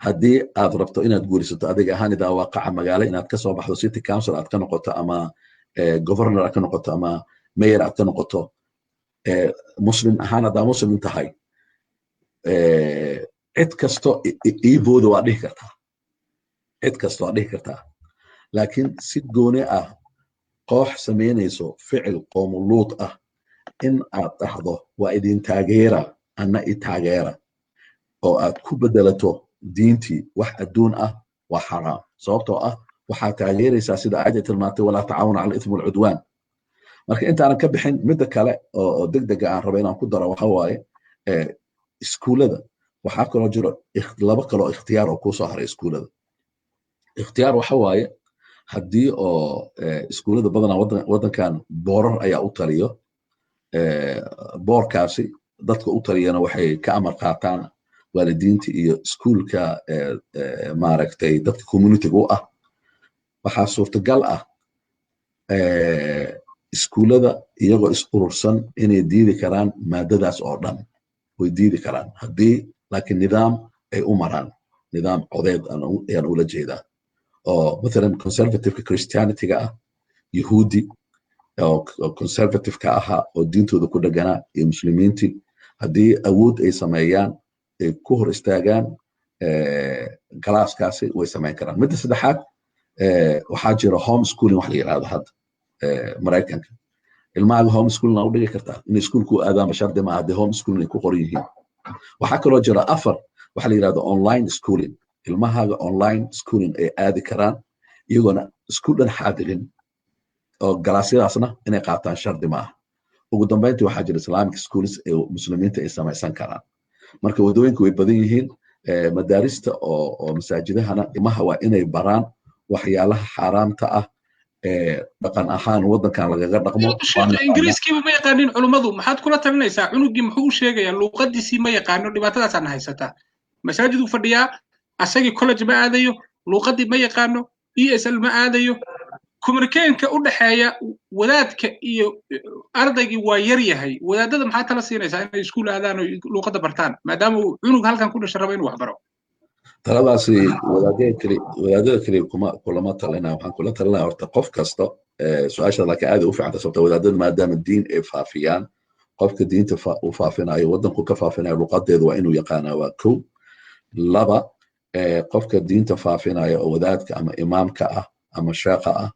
haddii aad rabto inaad guurisato adiga ahaan idaa waaqaca magaalo inaad ka soo baxdo city council aad ka noqoto ama governor aad ka noqoto ama mayor aad ka noqoto muslim ahaan haddaa muslim tahay cid kasto iibooda waa dhihi kartaa cid kasto waa dhihi kartaa laakiin si gooni ah koox samaynayso ficil qoomuluud ah in aad dhahdo waa idin taageera anna i taageera oo aad ku bedelato diintii wax adduun ah waa xaraam sababtoo ah waxaad taageeraysaa sida aayadda tilmaantay walaa tacaawuna cala ithmi walcudwaan marka intaanan ka bixin midda kale oo degdega aan rabo inaan ku daro waxa waaye iskuullada waxaa kaloo jiro laba kaloo ikhtiyaar oo kuu soo haray iskuullada ikhtiyaar waxa waaye haddii oo iskuullada badanaa waddankan boorar ayaa u taliyo boorkaasi dadka u taliyana waxay ka amar qaataan waalidiinta iyo iskuulka maaragtay dadka communitiga u ah waxaa suurtagal ah iskuullada iyagoo is urursan inay diidi karaan maadadaas oo dhan way diidi karaan haddii laakiin nidaam ay u maraan nidaam codeed ayaan ula jeedaa oo mathalan conservative christianity-ga ah yahuudi oo conservative ka ahaa oo diintooda ku dhaganaa iyo muslimiintii haddii awood ay sameeyaan ay ku hor istaagaan galaaskaasi way samayn karaan midda saddexaad waxaa jira homeschooling wax la yidhahdo hadda maraykanka ilmahaaga homeschooling u dhigi kartaa inay iskuulku aadaanba shardi maaha haddii homeschooling ay ku qoran yihiin waxaa kaloo jira afar waxa la yidhahdo online schooling ilmahaaga online schooling ay aadi karaan iyagoona isku dhan xaadirin oo galaasyadaasna inay qaataan shardi maaha ugu dambeyntii waxaa jira islamic schools ee muslimiinta ay samaysan karaan marka wadooyinku way badan yihiin madaarista oo masaajidahana ilmaha waa inay baraan waxyaalaha xaaraamta ah dhaqan ahaan waddankan lagaga dhaqmo ingiriiskiiba ma yaqaanin culummadu maxaad kula talinaysaa cunugii muxuu u sheegayaa luuqadiisii ma yaqaano dhibaatadaasaan haysataa masaajiduu fadhiyaa asagii college ma aadayo luuqadii ma yaqaano ESL ma aadayo communicationka u dhaxeeya wadaadka iyo ardaygii waa yar yahay wadaadada maxaa tala siinaysaa inay iskuul aadaan oo luuqadda bartaan maadaama uu cunug halkan ku dhashay rabo inuu wax baro taladaasi wadaadada keliya kulama talinaya waxaan kula talinaya horta qof kasta su-aasha laakiin aad u fiicanta sababta wadaadada maadaama diin ay faafiyaan qofka diinta u faafinayo waddanku ka faafinayo luuqadeedu waa inuu yaqaanaa waa kow laba qofka diinta faafinayo oo wadaadka ama imaamka ah ama sheekha ah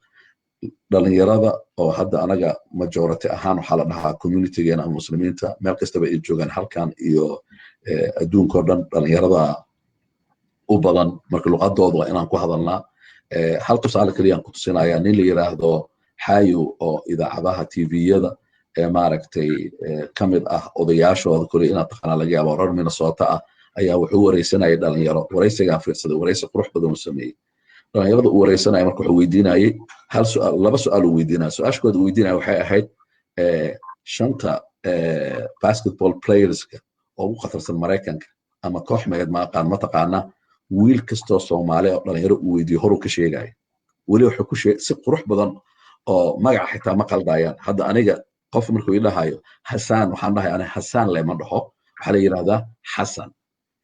dhalinyarada oo hadda anaga majority ahaan waxaa la dhahaa communitygeena ama muslimiinta meel kastaba ay joogaan halkan iyo adduunka oo dhan dhalinyarada u badan marka luqadooda waa inaan ku hadalnaa hal tusaale keliya aan ku tusinaya nin la yiraahdo xayu oo idaacadaha tviyada maaragtay ka mid ah odayaashooda kule inaad taqaanaa laga yaabo reer Minnesota ah ayaa wuxuu wareysanayay dhalinyaro wareysigaa fiirsaday wareysi qurux badan uu sameeyey dhalinyarada uu wareysanaya marka wuxuu weydiinayay hal su'aal laba su'aal uu weydiinaya su'aashooda uu weydiinaya waxay ahayd shanta basketball playerska oo ugu khatarsan Mareykanka ama koox ma taqaana wiil kastoo Soomaali oo dhalinyaro uu weydiiyo horu ka sheegay wali wuxuu ku sheegay si qurux badan oo magac xitaa ma qaldayaan hadda aniga qof markuu ilaahayo Hassan waxaan dhahay ana Hassan leema dhaho waxa la yiraahdaa Hassan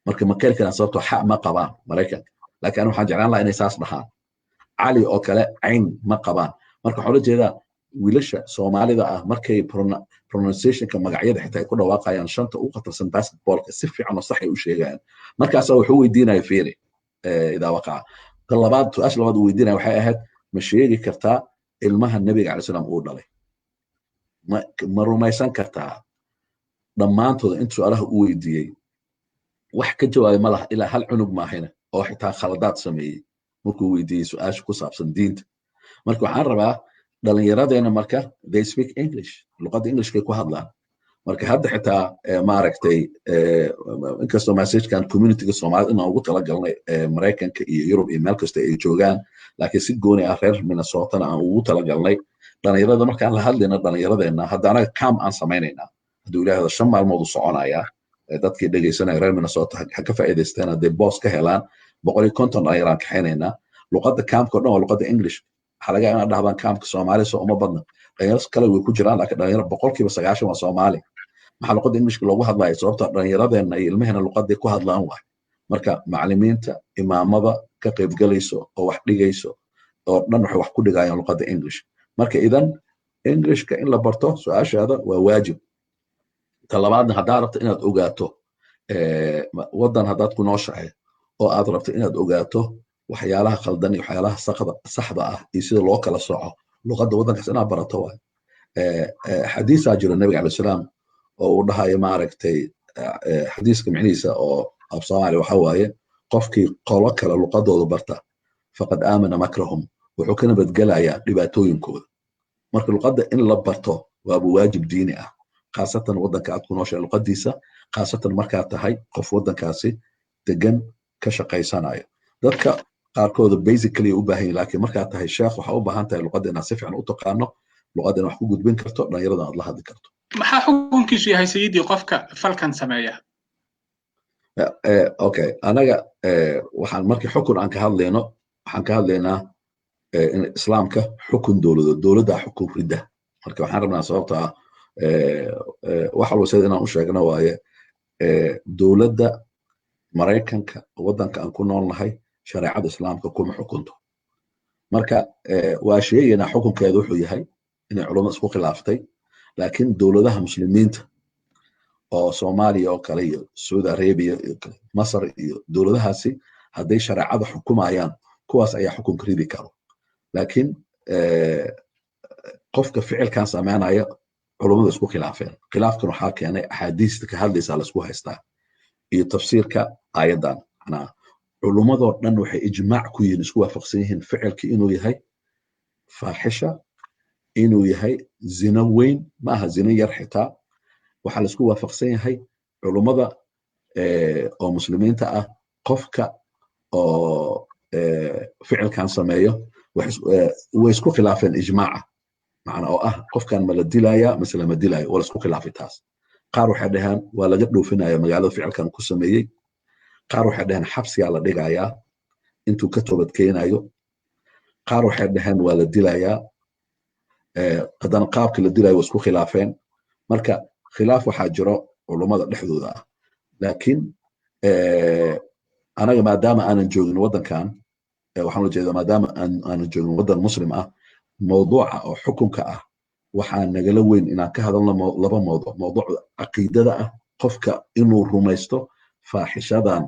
marka ma kale kana sababtoo xaq ma qabaan Mareykanka laakiin waxaan jeclaan lahaa inay saas dhahaan cali oo kale cayn ma qabaan marka waxa la jeedaa wiilasha Soomaalida ah markay pronunciationka magacyada xitaa ay ku dhawaaqayaan shanta ugu khatarsan basketballka si fiican oo sax ay u sheegayaan markaas wuxuu weydiinaya fiiri idaa waqaca talabaad su'aasha labaad uu weydiinaya waxay ahayd ma sheegi kartaa ilmaha nabiga calaysalaam salaam uu dhalay ma rumaysan kartaa dhammaantooda inta su'aalaha uu weydiiyey wax ka jawaabay ma laha ilaa hal cunug maahina oo xitaa khaladaad sameeyey markuu weydiiyey su'aasha ku saabsan diinta marka waxaan rabaa dhalinyaradeena marka they speak English luqadda Englishkay ku hadlaan marka hadda xitaa maaragtay inkastoo message-kan community-ga Soomaalida inaan ugu talagalnay Mareykanka iyo Yurub iyo meel kasta ay joogaan laakiin si gooni ah reer Minnesota aan ugu talagalnay dhalinyarada markaan la hadlayna dhalinyaradeena hadda anaga camp aan samaynaynaa hadduu ilaahay 5 maalmood u soconaya dadkii dhageysanaya reer Minnesota ha ka faa'iidaystaan hadday boos ka helaan 150 dhalinyaraan kaxaynaynaa luqadda campka oo dhan waa luqadda English waxaa laga yaabaa dhahdaan campka Soomaali soo uma badna dhalinyaro kale way ku jiraan laakiin dhalinyaro 90% waa Soomaali maxaa luqadda Englishka loogu hadlayo sababtoo dhalinyaradeena iyo ilmaheena luqadda ku hadlaan waay marka macallimiinta imaamada ka qayb galayso oo wax dhigayso oo dhan wax ku dhigayaan luqadda English marka idan Englishka in la barto su'aashaada waa waajib talabaadna haddaad rabto inaad ogaato waddan haddaad ku nooshahay oo aad rabto inaad ogaato waxyaalaha khaldan iyo waxyaalaha saxda ah iyo sida loo kala sooco luqadda waddankaas inaad barato waay xadiisaa jira nabiga calayhi salaam oo uu dhahayo maaragtay xadiiska micnihiisa oo af Soomaali waxa waaye qofkii qolo kale luqadooda barta faqad aamana makrahum wuxuu ka nabadgelayaa dhibaatooyinkooda marka luqadda in la barto waa waajib diini ah khaasatan waddanka aad ku nooshahay luqadiisa khaasatan markaad tahay qof waddankaasi degan ka shaqaysanayo dadka qaarkooda basically u baahan laakiin markaad tahay sheekh waxa u baahan tahay luqadda inaad si fiican u taqaano luqadda inaad wax ku gudbin karto dhalinyarada aad la hadli karto maxaa xukunkiisu yahay sayidii qofka falkan sameeya okay anaga waxaan markii xukun aan ka hadlayno waxaan ka hadlaynaa in islaamka xukun dowladda xukun ridda marka waxaan rabnaa sababta waxa loo sida inaan u sheegno waaye dowladda maraykanka waddanka aan ku noolnahay shareecada islaamka kuma xukunto marka waa sheegayna xukunkeedu wuxuu yahay inay culummada isku khilaaftay laakiin dowladaha muslimiinta oo Soomaaliya oo kale iyo Saudi Arabia iyo Masar iyo dowladahaasi hadday shareecada xukumayaan kuwaas ayaa xukunka ridi karo laakiin qofka ficilkan sameynaya culummada isku khilaafeen khilaafkan waxaa keenay axaadiista ka hadlaysa la isku haystaa iyo tafsiirka aayadan ana culummadoo dhan waxay ijmaac ku yihiin isku waafaqsan yihiin ficilka inuu yahay faaxisha inuu yahay zina weyn ma aha zina yar xitaa waxaa la isku waafaqsan yahay culummada oo muslimiinta ah qofka oo ficilkan sameeyo way isku khilaafeen ijmaaca macna oo ah qofkan ma la dilaya mise lama dilayo wala isku khilaafay taas qaar waxay dhahaan waa laga dhoofinaya magaalada ficilkan ku sameeyey qaar waxay dhahaan xabsigaa la dhigayaa intuu ka toobad keenayo qaar waxay dhahaan waa la dilayaa haddana qaabka la dilayo waa isku khilaafeen marka khilaaf waxaa jiro culummada dhexdooda ah laakiin anaga maadaama aanan joogin waddankan waxaan ujeedaa maadaama aanan joogin waddan muslim ah mawduuca oo xukunka ah waxaa nagala weyn inaan ka hadalno laba mawduuc mawduuca caqiidada ah qofka inuu rumaysto faaxishadan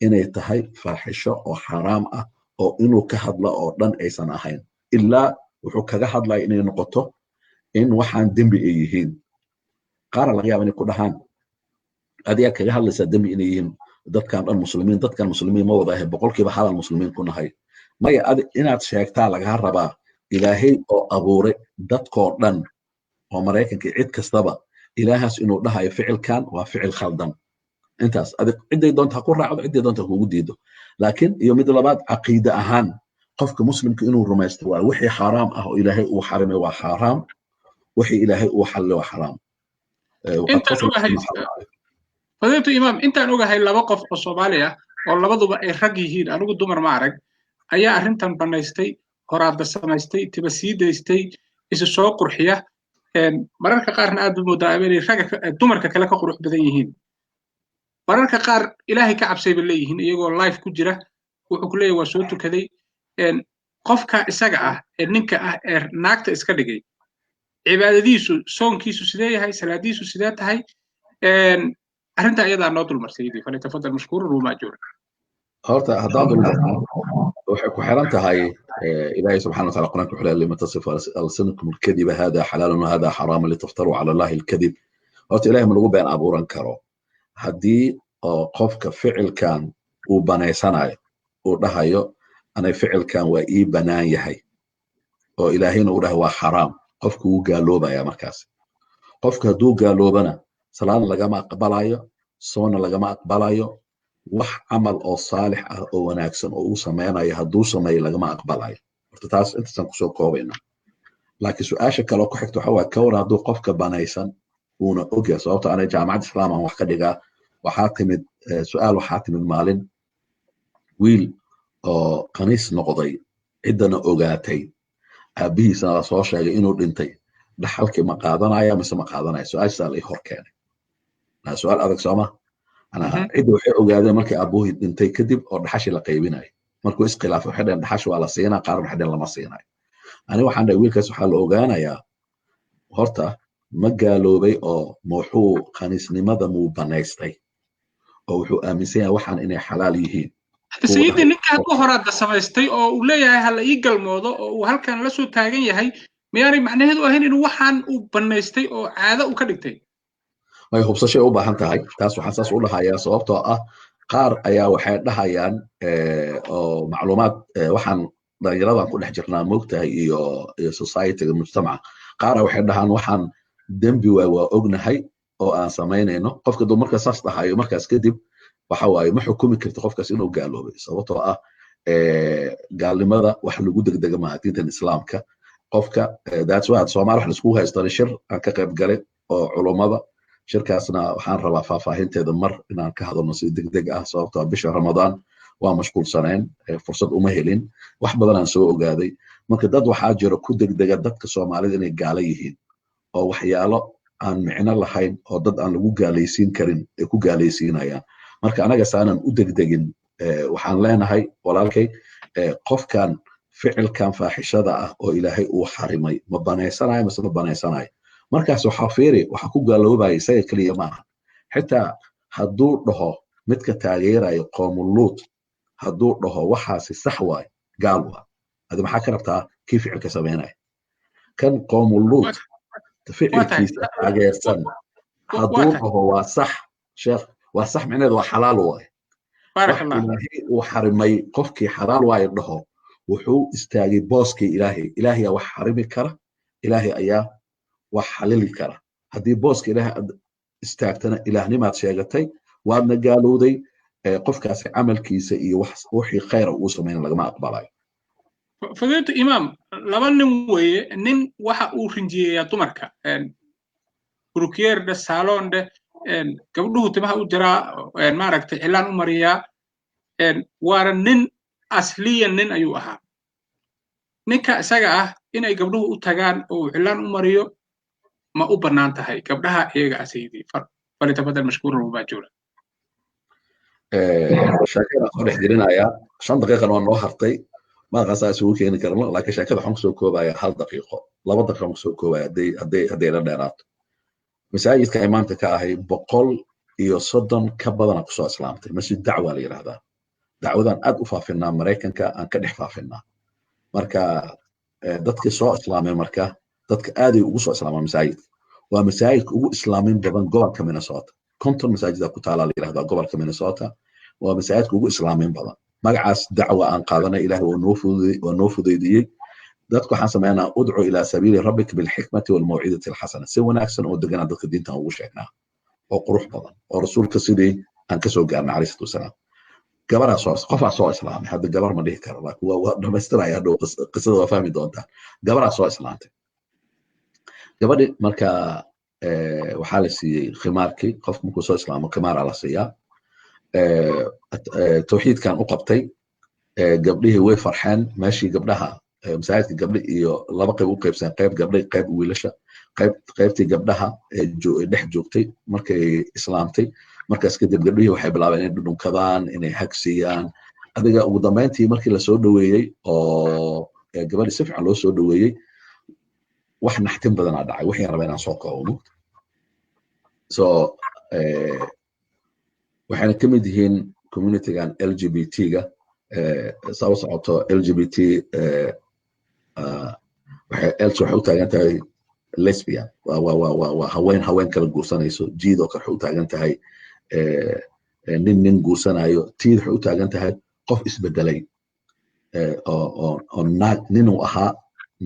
inay tahay faaxisho oo xaraam ah oo inuu ka hadlo oo dhan aysan ahayn ilaa wuxuu kaga hadlaya inay noqoto in waxaan dembi ay yihiin qaar laga yaaba inay ku dhahaan adiga kaga hadlaysaa dembi inay yihiin dadkan muslimiin ma wada ahay boqolkiiba halan muslimiin ku nahay maya inaad sheegtaa lagaa rabaa ilaahay oo abuuray dadkoo dhan oo maraykanka cid kastaba ilaahaas inuu dhahayo ficilkan waa ficil khaldan intaas adig ciday doonta ku raacdo ciday doonta kugu diido laakiin iyo mid labaad caqiide ahaan qofka muslimka inuu rumaysto waa wixii xaraam ah oo ilaahay uu xarimay waa xaraam wixii ilaahay uu xallay waa xaraam fadiilatu imaam intaan ogahay laba qof oo Soomaali ah oo labaduba ay rag yihiin anigu dumar ma arag ayaa arrintan banaystay horaada samaystay tiba sii daystay isu soo qurxiya mararka qaarna aad u moodaa inay dumarka kale ka qurux badan yihiin mararka qaar ilaahay ka cabsay bay leeyihiin iyagoo live ku jira wuxuu ku leeyahay waa soo tukaday qofka isaga ah ninka ah naagta iska dhigay cibaadadiisu soonkiisu sidee yahay salaadiisu sidee tahay arrinta ayadaa noo dulmarsaydii falyatafadal mashkuuran wamaajuuran horta haddaan dulmarno waxay ku xiran tahay ilaahay subxaana wataala quraanka wuxuu leeyahay lima tasifu alsinakum alkadiba hada xalaalun wahada xaraamun litaftaruu cala allahi alkadib horta ilahay ma lagu been abuuran karo haddii oo qofka ficilkan uu banaysanayo uu dhahayo anay ficilkan waa ii banaan yahay oo ilaahayna uu dhahay waa xaraam qofka wuu gaaloobaya markaas qofka hadduu gaaloobana salaadna lagama aqbalayo soonna lagama aqbalayo wax camal oo saalix ah oo wanaagsan oo uu sameynayo hadduu sameeyo lagama aqbalayo horta taas intaasaan kusoo koobayna laakiin su-aasha kaloo ku xigta waxaa waa ka waran hadduu qofka banaysan uuna ogyahay sababto anay jaamacadda islaam aan wax ka dhigaa waxaa timid maalin wiil oo kaniis noqday ciddana ogaatay aabihiisana la soo sheegay inuu dhintay dhaxalkii ma qaadanaya mise ma qaadanaya su-aashaa la ii hor keenay su-aal adag sooma cidda waxay ogaadeen markii aabuhii dhintay kadib oo dhaxashii la qaybinayo markuu iskhilaafay waxay dhaheen dhaxash waa la siinaa qaar waxay dhaheen lama siinayo ani waxaan dhahay wiilkaas waxaa la ogaanayaa horta ma gaaloobay oo muxuu khaniisnimada muu banaystay oo wuxuu aaminsan yahay waxaan inay xalaal yihiin sayidii ninkaa ku horaada samaystay oo uu leeyahay hala ii galmoodo oo uu halkan la soo taagan yahay miyaanay macnaheedu ahayn inuu waxaan uu banaystay oo caado uu ka dhigtay way hubsashay u baahan tahay taas waxaan saas u dhahayaa sababtoo ah qaar ayaa waxay dhahayaan oo macluumaad waxaan dhalinyaradan ku dhex jirnaa moogtahay iyo societyga mujtamaca qaara waxay dhahaan waxaan dembi waa ognahay oo aan samaynayno qofka duu markaa saas dhahayo markaas kadib waxa waaye ma xukumi karto qofkaas inuu gaaloobay sababtoo ah gaalnimada wax lagu degdega maaha diintan islaamka qofka that's why Soomaali wax laisku haystana shir aan ka qayb galay oo culummada shirkaasna waxaan rabaa faahfaahinteeda mar inaan ka hadalno si degdeg ah sababtoo bisha Ramadaan waa mashquulsanayn fursad uma helin wax badan aan soo ogaaday marka dad waxaa jira ku degdega dadka Soomaalida inay gaala yihiin oo waxyaalo aan micno lahayn oo dad aan lagu gaalaysiin karin ay ku gaalaysiinayaan marka anaga saanan u degdegin waxaan leenahay walaalkay qofkan ficilkan faaxishada ah oo ilaahay uu xarimay ma banaysanayo mise ma banaysanayo markaas waxaa fiiri waxa ku gaaloobaya isaga keliya maaha xitaa hadduu dhaho midka taageerayo qoomuluut hadduu dhaho waxaasi sax waay gaal waa adi maxaa ka rabtaa kii ficilka samaynaya kan qoomuluut ficilkiisa taageersan hadduu dhaho waa sax sheekh waa sax micneheedu waa xalaal waay wax ilaahay uu xarimay qofkii xalaal waayo dhaho wuxuu istaagay booskii ilaahay wax xarimi kara ilaahay ayaa wax xalili kara haddii booska ilaahay aad istaagtana ilaahnimaad sheegatay waadna gaalowday qofkaasi camalkiisa iyo wixii khayr uu sameyn lagama aqbalayo fadiilatu imaam laba nin weeye nin waxa uu rinjiyeeyaa dumarka brukier de salon de gabdhuhu timaha u jiraa maaragtay cilaan u mariyaa waana nin asliyan nin ayuu ahaa ninka isaga ah inay gabdhuhu u tagaan oo cilaan u mariyo ma u bannaan tahay gabdhaha iyaga asayidii falitabadal mashkuuran wabaajuula sheekada soo dhex gelinayaa 5 daqiiqan waa noo hartay maaqasaa isugu keeni karno laakiin sheekada waxaan kusoo koobaya 1 daqiiqo 2 daqiiqo kusoo koobaya hadday la dheeraato masaajidka imaamka ka ahay 130 ka badana kusoo islaamtay masjid dacwa la yiraahdaa dacwadan aad u faafinaa Mareykanka aan ka dhex faafinaa marka dadkii soo islaamay marka dadka aad ay ugu soo islaamay masaajidka waa masaajidka ugu islaamin badan gobolka Minnesota konton masaajida ku taala la yiraahdaa gobolka Minnesota waa masaajidka ugu islaamin badan magacaas dacwa aan qaadanay ilaahay oo noo fudeydiyay dadku waxaan sameynaa udcu ila sabiili rabbik bil hikmati wal maw'idati al hasana si wanaagsan oo degan dadka diinta ugu sheegnaa oo qurux badan oo rasuulka sidii aan ka soo gaarnay alayhi salaam gabadha qof soo islaamay hadda gabar ma dhihi karo laakiin waa dhamaystiraya hadhow qisada waa fahmi doontaa gabadha soo islaamtay gabadhi marka waxaa la siiyey khimaarkii qof markuu soo islaamo khimaara la siiyaa tawxiidkan u qabtay gabdhihii way farxeen meeshii gabdhaha masaajidka gabdhi iyo laba qayb u qaybsan qayb gabdhay qayb wiilasha qaybtii gabdhaha dhex joogtay markay islaamtay markaas kadib gabdhihii waxay bilaabeen inay dhunkadaan inay hagsiyaan adiga ugu dambeyntii markii la soo dhaweeyey oo gabadhi si fiican loo soo dhaweeyey wax naxtin badanaa dhacay wixii rabeen aan soo koobo so waxayna ka mid yihiin communitygan LGBT-ga soo socoto LGBT waxay u taagan tahay lesbian waa haween kala guursanayso jiidoo kale waxay u taagan tahay nin guursanayo tiid waxay u taagan tahay qof isbedelay oo naag ninuu ahaa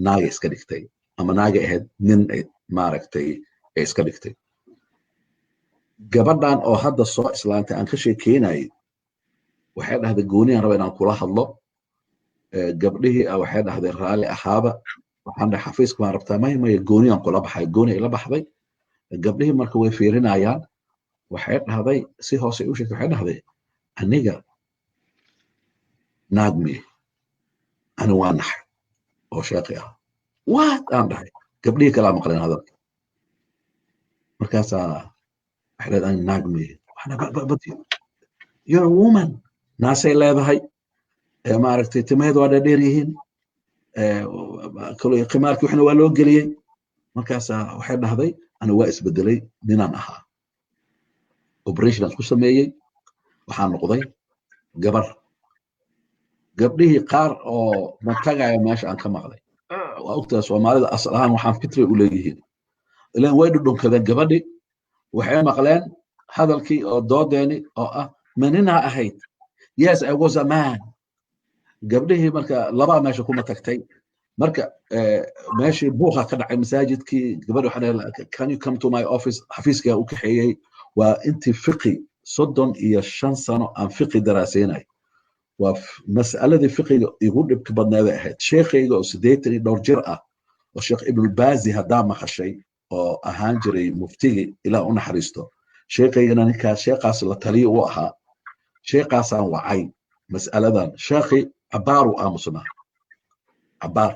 naaga iska dhigtay ama naaga ahayd nin maaragtay iska dhigtay gabadhan oo hadda soo islaantay aan ka sheekeynayay waxay dhahday gooniyan raba inaan kula hadlo gabdhihii waxay dhahday raalli ahaaba waxaan dhahay xafiiska baan rabtaa maya gooniyan kula baxay gooni ila baxday gabdhihii marka way fiirinayaan waxay dhahday si hoose u sheegtay waxay dhahday aniga naagmi ani waa naxay oo sheeqi ah waad aan dhahay gabdhihii kalaa maqleen hadalka markaasaa waxay leedahay naagmi but you're a woman naasay leedahay maaragtay timaheedu waa dheer yihiin kale qimaarkii waxna waa loo geliyey markaasaa waxay dhahday ana waa isbedelay ninaan ahaa operation ku sameeyey waxaan noqday gabar gabdhihii qaar oo matagaya meesha aan ka maqlay waa ogtaa soomaalida asal ahaan waxaan fitri u leeyihiin ilaan way dhudhunkadeen gabadhi waxay maqleen hadalkii oo doodeeni oo ah maninaa ahayd yes I was a man gabdhihii marka laba meesha kuma tagtay marka meeshii buuqa ka dhacay masaajidkii gabadhi waxaa can you come to my office xafiiska u kaxeeyey waa intii fiqi 35 sano aan fiqi daraaseynay waa mas'aladii fiqiga igu dhibka badneed ahayd sheekhayga oo 80 dhowr jir ah oo sheekh ibn baazi hadaa maqashay oo ahaan jiray muftigi ilaa u naxariisto sheekhaygana ninkaas sheekhaas la taliyo u ahaa sheekhaasaan wacay mas'aladan sheekhi cabaaru aamusnaa cabaar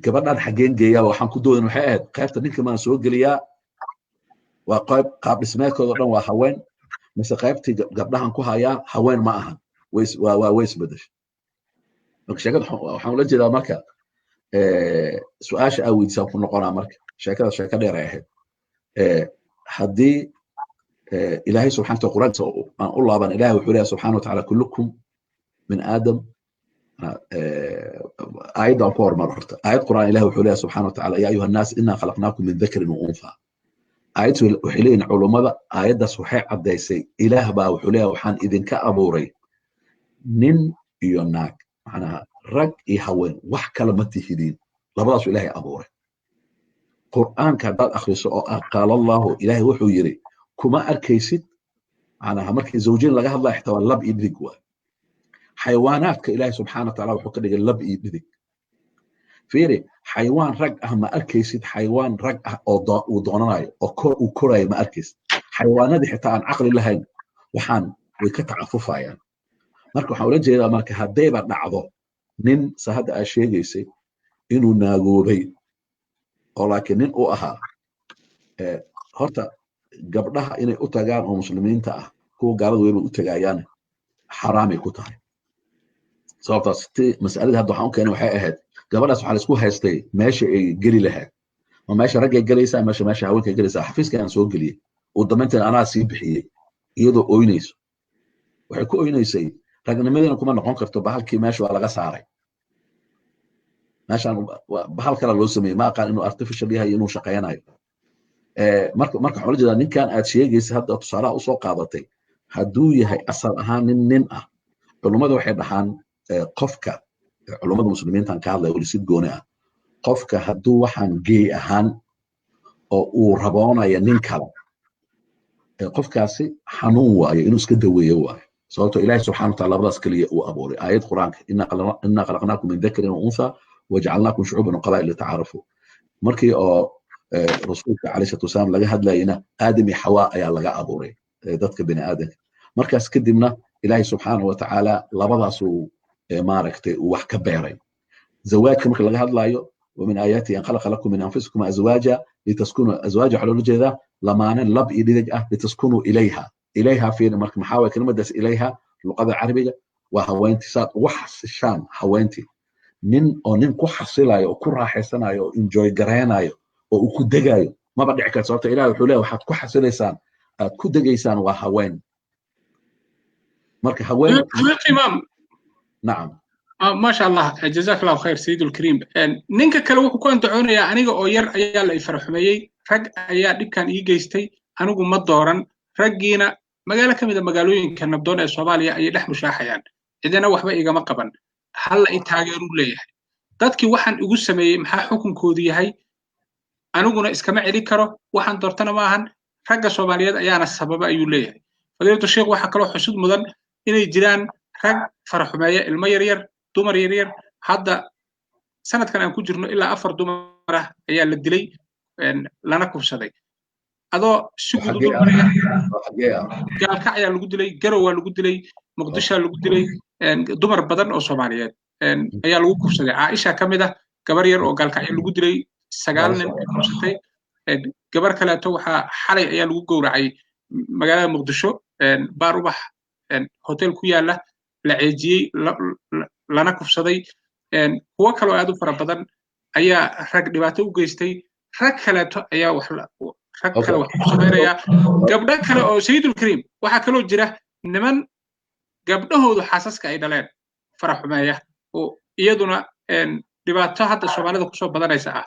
gabadhan xageen geeyaa waxaan ku doodan waxay ahayd qaybta ninka maan soo geliyaa waa qaab dhismeedkooda dhan waa haween mise qaybtii gabdhahan ku hayaa haween ma ahan way isbedeshay marka sheekada waxaan ula jeedaa marka su-aasha aa weydiisaan ku noqonaa marka sheekada sheeko dheer ay ahayd haddii ilaahay subxana wataala quraankiisa aan u laaban ilahay wuxuu leeyahay subxana watacaala kullukum min aadam aayadda aan ku hormaro horta aayad quraan ilahi wuxuu leeyahay subxana watacaala yaa ayuha annaas inaa khalaqnaakum min dakarin wa untha aayaddu waxay leeyihin culummada aayaddaas waxay caddaysay ilaah baa wuxuu leeyahay waxaan idinka abuuray nin iyo naag macnaha rag iyo haween wax kale ma tihidiin labadaasu ilaahay abuuray qur'aanka haddaad akhriso oo ah qaala allahu ilaahay wuxuu yidhi kuma arkaysid macnaha markii zawjiin laga hadlaya xitaa waa lab iyo dhidig waay xayawaanaadka ilaahay subxaana watacaala wuxuu ka dhigay lab iyo dhidig fiiri xayawaan rag ah ma arkaysid xayawaan rag ah oo uu doonanayo oo uu korayo ma arkaysid xayawaanadii xitaa aan caqli lahayn waxaan way ka tacafufayaan marka waxaan ula jeedaa marka haddayba dhacdo nin sa hadda aa sheegaysay inuu naagoobay oo laakiin nin u ahaa horta gabdhaha inay u tagaan oo muslimiinta ah kuwa gaalada weyba u tagaayaan xaraamay ku tahay sababtaas masaladii hadda waxaan u keenay waxay ahayd gabadhaas waxaa laisku haystay meesha ay geli lahayd ma meesha raggay gelaysaa meesha haweenkay gelaysaa xafiiska aan soo geliyey uu dambaynteed anaa sii bixiyey iyadoo oynayso waxay ku oynaysay ragnimadina kuma noqon karto bahalkii meesha waa laga saaray meeshaan bahal kale loo sameeyey ma aqaan inuu artificial yahay inuu shaqaynayo marka waxaan ula jeedaa ninkan aad sheegaysa hadda tusaalaha usoo qaadatay hadduu yahay asal ahaan nin ah culummadu waxay dhahaan qofka culummada muslimiintan ka hadlaya weli si gooni ah qofka hadduu waxaan geey ahaan oo uu raboonaya nin kale qofkaasi xanuun waayo inuu iska daweeyo waayo sababto ilaahay subxana wataala labadaas keliya uu abuuray aayad qur-aanka inaa khalaqnaakum min dakarin wa untha wajacalnaakum shucuuban waqabaa'il litacaarafuu markii oo rasuulka calayhi salaatu wasalaam laga hadlayna aadam iyo xawaa ayaa laga abuuray dadka bini aadamka markaas kadibna ilaahay subxaana watacaala labadaasuu maaragtay uu wax ka beeray zawaajka marka laga hadlayo ومن آياته أن خلق لكم من أنفسكم أزواجا لتسكنوا أزواجا حلول جيدا لمانا لب إيديك لتسكنوا إليها في مرك محاوى كلمة دس إليها اللغة العربية وهو انتصاد وحس الشام هوانتي نين كو حصيلايو او كو راحيسانايو انجوي غرينايو او كو دغايو ما بدعي كا صوت إلهي وحو ليه waxaad ku xasilaysaan aad ku degaysaan waa haween marka haween imam nacam ما شاء الله جزاك الله خير سيد الكريم نينكا kale wuxuu ku antacoonaya aniga oo yar ayaa la ifarxumeeyay rag ayaa dhibkan ii geystay anigu ma dooran raggiina magaalo kamid ah magaalooyinka nabdoon ee Soomaaliya ay dhex mushaaxayaan idina waxba igama qaban hal ay taageero u leeyahay dadkii waxaan igu sameeyay maxaa xukunkoodu yahay aniguna iskama celi karo waxaan doortana ma ahan ragga Soomaaliyeed ayaana sababa ayuu leeyahay fadilatu sheekh waxa kale oo xusud mudan inay jiraan rag farxumeeya ilmo yar yar dumar yar yar hadda sanadkan aan ku jirno ilaa 4 dumar ah ayaa la dilay lana kufsaday adoo si guud u maraya gaalka ayaa lagu dilay garow waa lagu dilay muqdisho lagu dilay dumar badan oo Soomaaliyeed ayaa lagu kufsaday Aisha kamid ah gabar yar oo gaalka ayaa lagu dilay 9 nin kufsatay gabar kale waxa xalay ayaa lagu gowracay magaalada muqdisho baar ubax hotel ku yaala la ceejiyay lana kufsaday kuwa kale oo aad u fara badan ayaa rag dhibaato u geystay rag kale ayaa wax ku sameynaya gabdho kale oo Sayyidul Kareem waxa kale oo jira niman gabdhahoodu xaasaska ay dhaleen faraxumeeya oo iyaduna dhibaato hadda Soomaalida ku soo badanaysa ah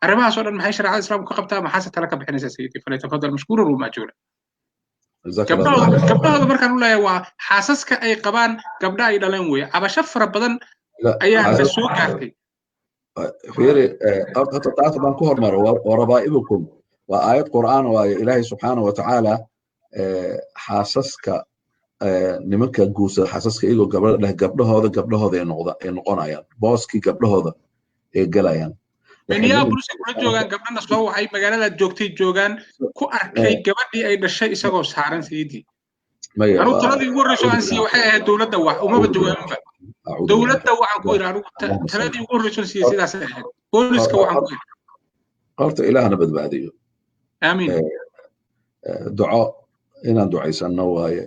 arrimahaas oo dhan maxay shariicada islaamku ka qabtaa maxaa tala ka bixinaysa Sayyidi falyatafadal mashkuuran wa maajuura gabdhahooda markaan u leeyahay waa xaasaska ay qabaan gabdha ay dhaleen weeye cabasho fara badan ayaa la soo gaartay fiiri horta taas baan ku hormaro wa rabaa'ibukum waa aayad qur'aan waa ilaahay subxaanahu wa tacaala xaasaska nimanka guusa xaasaska iyagoo gabdhahooda ay noqonayaan booskii gabdhahooda ay galayaan yaa bulshada kula joogaan gabdhana soo waxay magaalada joogtay joogaan ku arkay gabadhii ay dhashay isagoo saaran Sayyidi anigu taladii ugu horreysay aan siiyay waxay ahayd dawladda wax umaba jawaabinba dawladda waxaan ku yiri anigu taladii ugu horreysay siiyay sidaas ay ahayd booliska waxaan ku yiri horta ilaahna badbaadiyo aamin duco inaan ducaysanno waaye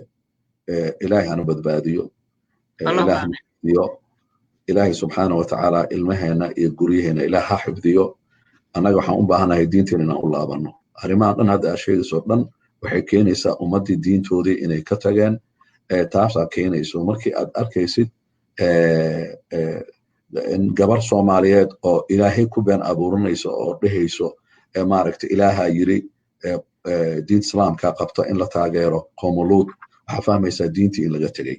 ilaahay hanu badbaadiyo اللهم ilaah آمين. xifdiyo ilaahay subxaanahu watacaala ilmaheena iyo guryaheena ilaah ha xifdiyo annaga waxaan u baahanahay diinteena inaan u laabanno arrimahan dhan hadda aad sheegayso dhan waxay keenaysaa ummaddii diintoodii inay ka tageen taasaa keenayso markii aad arkaysid gabar Soomaaliyeed oo ilaahay ku been abuuranayso oo dhehayso maaragtay ilaaha yiri diin islaamka qabta in la taageero qowmuluud waxaa fahmaysaa diintii in laga tegay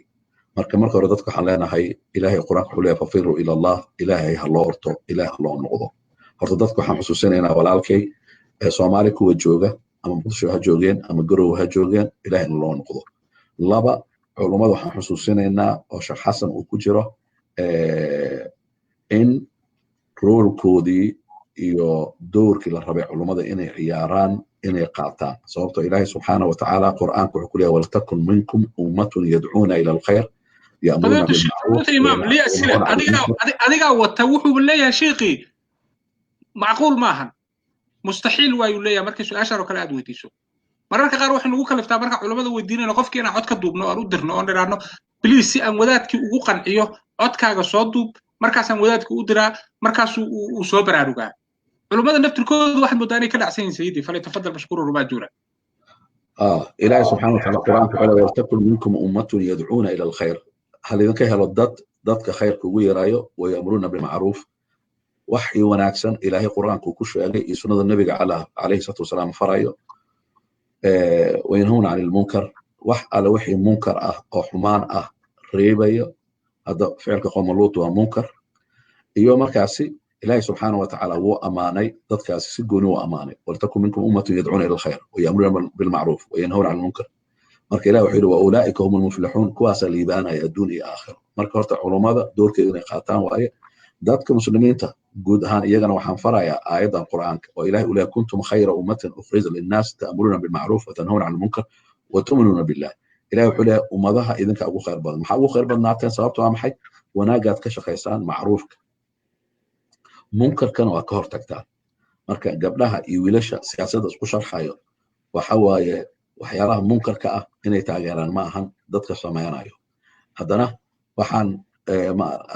marka hore dadka waxaan leenahay ilaahay quraanka wuxuu leeyahay fafiru ila allah ilaahay ha loo orto ilaahay ha loo noqdo horta dadka waxaan xusuusinaynaa walaalkay Soomaali kuwa jooga ama Muqdisho ha joogeen ama Garowe ha joogeen ilaahay in loo noqdo laba culummada waxaan xusuusinaynaa oo Sheekh Xasan uu ku jiro in roolkoodii iyo doorkii la rabay culummada inay ciyaaraan inay qaataan sababtoo ilaahay subxaanahu watacaala qur'aanku wuxuu ku leeyahay waltakun minkum ummatun yadcuuna ila alkhayr يأمرون بالمعروف إمام ليه أسئلة أديك وتوحوا بالله يا شيخي معقول maahan مستحيل waayu leeyahay markii su'aasha kale aad weydiiso mararka qaar waxaan ugu kaliftaa marka culimada weydiinayna qofkii inaan cod ka duubno oo u dirno oo niraano please si aan wadaadkii ugu qanciyo codkaaga soo duub markaasaan wadaadkii u diraa markaas uu soo baraarugaa culimada naftirkoodu waxaad moodaa inay ka dhacsan yihiin sayidii falyatafadal mashkuur rubaajura إلهي سبحانه وتعالى القرآن قال ولتكن منكم أمة يدعون إلى الخير هل إذا كهل ضد كخير كوي رايو ويأمرون بالمعروف وحي وناكسن إلهي قرآن كوكش عليه سنة النبي عليه الصلاة والسلام فرايو وينهون عن المنكر على وحي منكر أو حمان ريبيو هذا فعل قوم لوط ومنكر يوم كاسي إلهي سبحانه وتعالى هو أماني ضد كاسي سجون هو أماني ولتكن منكم أمة يدعون إلى الخير ويأمرون بالمعروف وينهون عن المنكر marka ilaahay wuxuu yiri wa ulaa'ika humul muflixuun kuwaas liibaanaya adduun iyo aakhiro marka horta culimada doorkeeda inay qaataan waaye dadka muslimiinta guud ahaan iyagana waxaan farayaa aayadan quraanka oo ilaahay u leeyahay kuntum khayra ummatin ukhrijat lin-nas ta'muruna bil ma'ruf wa tanhawna 'anil munkar wa tu'minuna billah ilaahay wuxuu leeyahay ummadaha idinka ugu khayr badan maxaa ugu khayr badnaateen sababtoo ah maxay wanaagaad ka shaqaysaan macruufka munkarkana waa ka hortagtaan marka gabdhaha iyo wiilasha siyaasadda isku sharxayo waxa waaye waxyaalaha munkarka ah inay taageeraan ma ahan dadka sameeyanayo haddana waxaan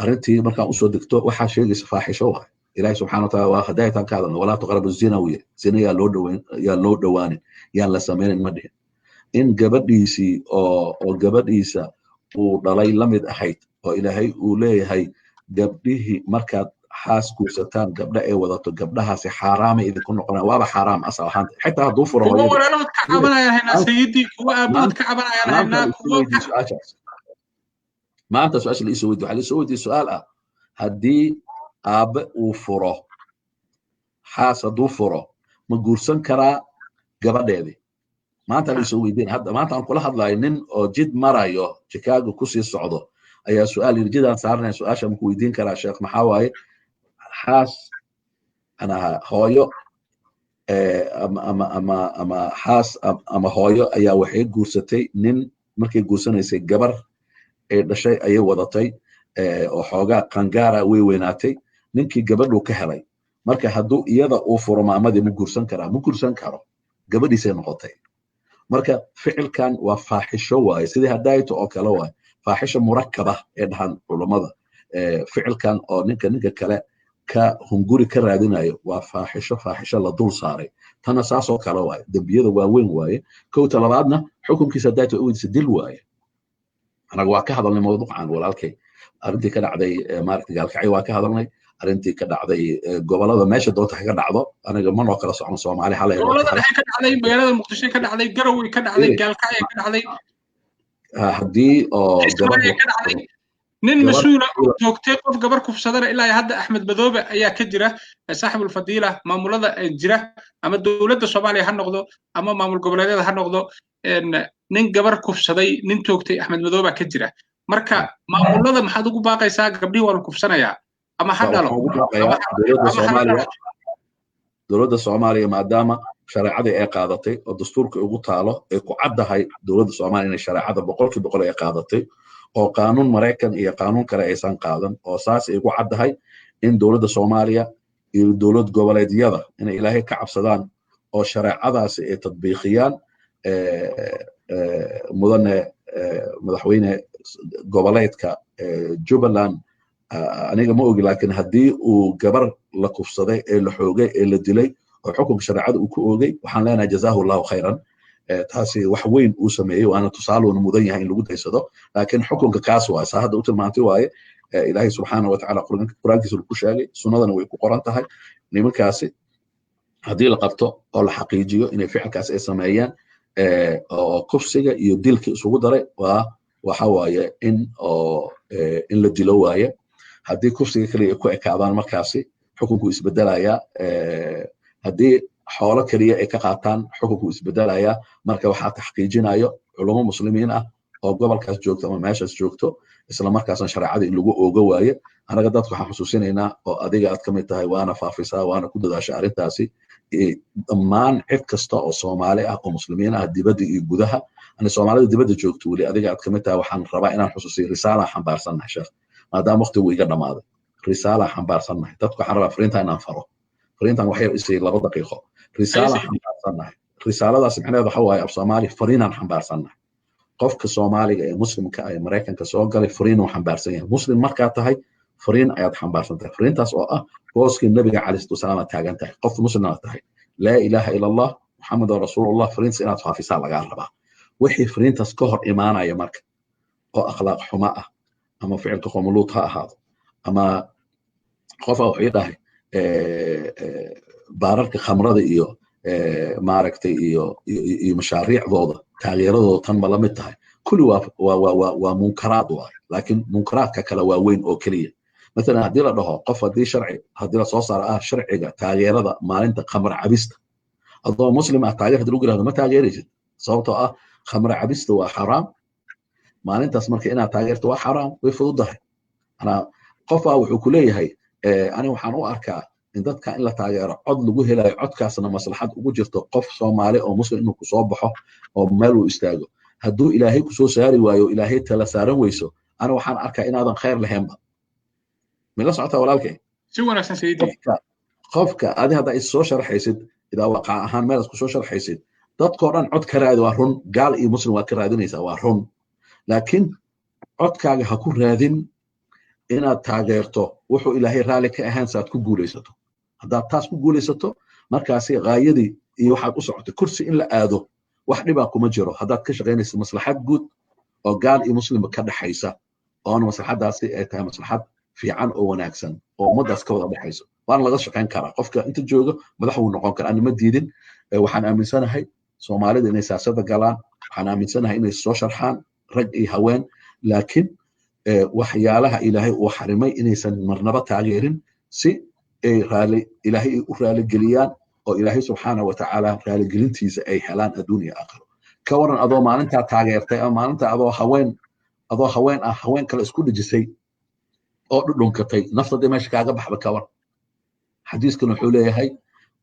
arrintii markaan usoo degto waxaa sheegaysa faaxisho waay ilaahay subxaana wataala waa hadaytan ka hadalna walaa tuqrabu zina wiye zina yaa loo dhowaanin yaan la sameynin ma dhihin in gabadhiisii oo gabadhiisa uu dhalay la mid ahayd oo ilaahay uu leeyahay gabdhihii markaad xaas guursataan gabdha ay wadato gabdhahaasi xaaraamay idinku noqonayaan waaba xaaraam asal ahaan xitaa hadduu furo kuwa walaalood ka cabanayaan haynaa sayidii kuwa aabood ka cabanayaan haynaa kuwa maanta su-aasha la isoo weydiyo waxaa la isoo weydiye su-aal ah haddii aabe uu furo xaas hadduu furo ma guursan karaa gabadheedii maanta la isoo weydiin hadda maanta aan kula hadlayo nin oo jid marayo Chicago kusii socdo ayaa su-aal yiri jidaan saarnay su-aasha ma ku weydiin karaa sheekh maxaa waaye xaas ana hooyo ama xaas ama hooyo ayaa waxay guursatay nin markay guursanaysay gabar ay dhashay ayay wadatay oo xoogaa qangaara way weynaatay ninkii gabadhu ka helay marka hadduu iyada uu furo maamadii ma guursan karaa ma guursan karo gabadhiisay noqotay marka ficilkan waa faaxisho waaye sidii hadaayto oo kale waaye faaxisho murakkaba ee dhahan culimada ficilkan oo ninka kale ka hunguri ka raadinayo waa faaxisho la dul saaray tana saasoo kale waaye dembiyada waaweyn waaye kowta labaadna xukunkiisa hadaayto uweydiisa dil waaye anaga waa ka hadalnay mawduucan walaalkay arrintii ka dhacday maaragtay gaalkacay waa ka hadalnay arrintii ka dhacday gobolada meesha doonta ka dhacdo anaga ma noo kala socno Soomaali xalay gobolada dhexe ka dhacday magaalada Muqdisho ka dhacday Garowe ka dhacday gaalkacay ka dhacday haddii oo gabadha ka dhacday nin mas'uul ah joogtay qof gabar kufsadana ilaa hadda Axmed Madoobe ayaa ka jira saaxibul fadiila maamulada jira ama dawladda Soomaaliya ha noqdo ama maamul goboleedyada ha noqdo nin gabar kufsaday nin joogtay Axmed Madoobe ka jira marka maamulada maxaad ugu baaqaysaa gabdhii waa la kufsanayaa ama ha dhalo dawladda Soomaaliya maadaama shareecadii ay qaadatay oo dastuurka ugu taalo ay ku caddahay dawladda Soomaaliya inay shareecada 100% ay qaadatay oo qaanuun Mareykan iyo qaanuun kale aysan qaadan oo saas ay ugu caddahay in dawladda Soomaaliya iyo dawlad goboleedyada inay Ilaahay ka cabsadaan oo shareecadaasi ay tadbiiqiyaan mudane madaxweyne goboleedka Jubbaland aniga ma ogi laakiin haddii uu gabar la kufsaday ee la xoogay ee la dilay oo xukunka shareecada uu ku oogay waxaan leenahay jazaahu allahu khayran taasi wax weyn uu sameeyey waana tusaaloona mudan yahay in lagu daysado laakiin xukunka kaas waa saa hadda u tilmaantay waaye ilaahay subxaanahu watacaala quraankiisa ku sheegay sunnadana way ku qoran tahay nimankaasi haddii la qabto oo la xaqiijiyo inay ficilkaas ay sameeyaan oo kufsiga iyo dilka isugu daray waxa waaye in la dilo waaye haddii kufsiga kaliya ku ekaadaan markaasi xukunku isbedelaya haddii xoolo kaliya ay ka qaataan xukunku isbedelaya marka waxaa taxqiijinayo culamo muslimiin ah oo gobolkaas joogto ama meeshaas joogto isla markaasna shareecada in lagu oogo waaye anaga dadku waxaan xusuusinaynaa oo adiga aad ka mid tahay waana faafisaa waana ku dadaasha arrintaasi dhammaan cid kasta oo Soomaali ah oo muslimiin ah dibadda iyo gudaha ana Soomaalida dibadda joogto wali adiga aad ka mid tahay waxaan rabaa inaan xusuusiyo risaala xambaarsannahay sheekh maadaama waqtigu iga dhamaaday risaala xambaarsannahay dadku waxaan rabaa fariintan inaan faro fariintan waxay isay 2 daqiiqo risaala xambaarsannahay risaaladaas macnaheedu waxa waaye af Soomaali fariinaan xambaarsannahay qofka Soomaaliga ee muslimka ah ee Mareykanka soo galay fariin uu xambaarsan yahay muslim markaa tahay fariin ayaad xambaarsan tahay fariintaas oo ah booskii nabiga calayhi salaam taagan tahay qof muslim ah tahay laa ilaaha illa allah muxammadur rasuulullah fariinta inaad faafisaa laga rabaa wixii fariintaas ka hor imaanaya marka oo akhlaaq xumo ah ama ficilka qomuluud ha ahaado ama qofa wuxuu yidhahay baararka khamrada iyo maaragtay iyo mashaariicdooda taageeradooda tan ma la mid tahay kulli waa munkaraad waay laakiin munkaraadka kale waa weyn oo keliya مثلا هدي له قف هدي شرعي هدي له صوص شرعي تاغيرada maalinta khamr cabista adoo muslim ah taageer hadii lagu yiraahdo ma taageeraysid sababtoo ah khamr cabista waa xaraam maalintaas marka inaad taageerto waa xaraam way fududahay ana qofa wuxuu ku leeyahay ani waxaan u arkaa in dadka in la taageero cod lagu helayo codkaasna maslaxad ugu jirto qof Soomaali oo muslim inuu ku soo baxo oo meel uu istaago hadduu ilaahay ku soo saari waayo ilaahay tala saaran weyso ana waxaan arkaa inaadan khayr lahaynba من لا سعتها ولا الكي شو أنا سيدي قفك هذه هذا السوشيال حيسد إذا وقع أهان مالس كسوشيال حيسد تذكرن عد كراد وارهن قال إيه مسلم وكرادين يسا وارهن لكن عد كاج هكون رادين إن تاجرته وحو إلهي رالك أهان ساتكو جوليسته هذا تاسكو جوليسته مركزي غايدي يوحد أسرعة كرسي إلا آذو واحد باكو مجره هذا كش غيني مصلحات جود أو قال إيه مسلم كذا حيسا أو أنا مصلحات داسي إيه مصلحات fiican oo wanaagsan oo ummadaas ka wada dhaxayso waan laga shaqeyn karaa qofka inta jooga madaxu noqon kara aan ma diidin waxaan aaminsanahay Soomaalida inay siyaasada galaan waxaan aaminsanahay inay soo sharxaan rag iyo haween laakiin waxyaalaha ilaahay uu xarimay inaysan marnaba taageerin si ay ilaahay u raali geliyaan oo ilaahay subxaanahu wa ta'aala raali gelintiisa ay helaan adduun iyo aakhiro ka waran adoo maalinta taageertay ama maalinta adoo haween ah haween kale isku dhijisay oo dhunkatay naftada meesha kaaga baxba ka war xadiiskan wuxuu leeyahay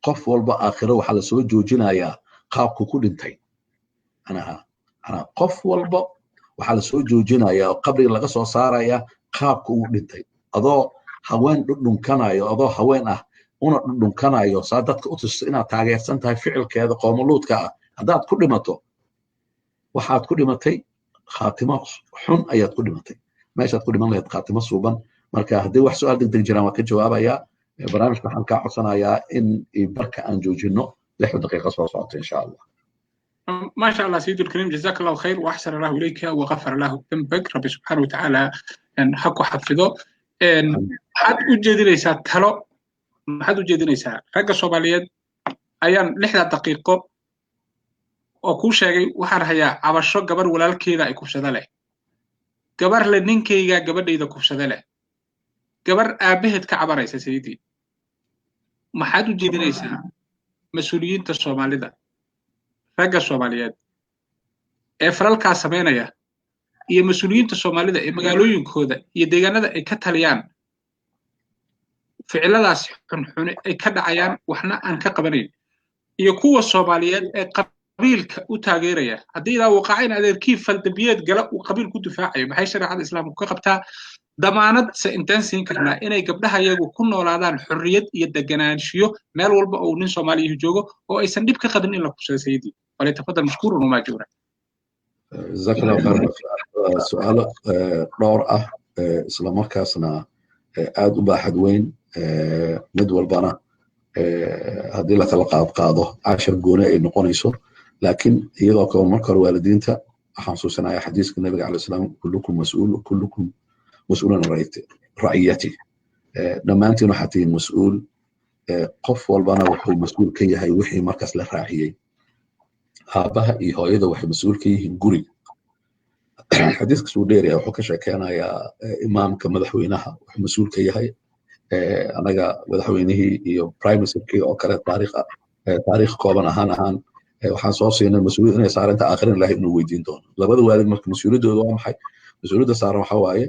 qof walba aakhiro waxa la soo joojinayaa qaabku ku dhintay ana qof walba waxa la soo joojinayaa qabriga laga soo saaraya qaabku uu dhintay adoo haween dhunkanayo adoo haween ah una dhunkanayo saadadka u tusay inaad taageersan tahay ficilkeeda qoomuluudka ah hadaad ku dhimato waxaad ku dhimatay khaatimo xun ayaad ku dhimatay meeshaad ku dhiman lahayd khaatimo suuban marka haddii wax su'aal degdeg jiraan waan ka jawaabayaa barnaamijka waxaan kaa codsanayaa in barka aan joojino 6 daqiiqo soo socota insha Allah ما شاء الله سيدي الكريم جزاك الله خير وأحسن الله إليك وغفر الله ذنبك ربي سبحانه وتعالى أن حق حفظه أن حد وجد ليس تلو حد وجد ليس رجع صوماليات أيام 6 دقيقة وكل شيء وحر هيا عبشر جبر ولا الكيدا يكوش ذلك جبر لنينكيجا جبر إذا كوش ذلك جبر أبهت كعبر يا سيدي ما حد وجد ليس مسؤولين الصومالي ده رجع الصوماليات إفرال كاسمينيا هي مسؤولين الصومالي ده مقالوين كودا يديجانا ده كتاليان فعلا ده حن كذا عيان وإحنا أنك قبلين يكون الصوماليات قبيل وتاجرية هذه إذا وقعنا هذا كيف فالدبيات جلق وقبيل كنت دفاعي بحيث شرع الإسلام وكقبتها ضمانات سإنتنسين كنا إن قبلها يجو كنا ولا هذا الحرية يدجنان شيو مال والبا أو نين صومالي يجوجو أو أي سندب كقدم إلا كوسا سيدي وليتفضل مشكور وماجورا جزاك الله خير. سؤال دور isla markaasna aad u baaxad weyn mid walbana haddii la kala qaado 10 gooni ay noqonayso laakiin iyadoo kale marka hore waalidiinta waxaan xusuusanayaa xadiiska nabiga calayhi salaam kullukum mas'uulun ra'iyati dhammaantiin waxaad tihiin mas'uul qof walbana wuxuu mas'uul ka yahay wixii markaas la raaciyey aabaha iyo hooyada waxay mas'uul ka yihiin guriga xadiiska suu dheeraya wuxuu ka sheekeynayaa imaamka madaxweynaha wuxuu mas'uul ka yahay anaga madaxweynihii iyo prime ministerkii oo kale taariikh kooban ahaan waxaan soo siinay mas'uuliyad inay saaranta aakhirin ilaahay inuu weydiin doono labada waalid marka mas'uuliyadooda waa maxay mas'uuliyadda saaran waxa waaye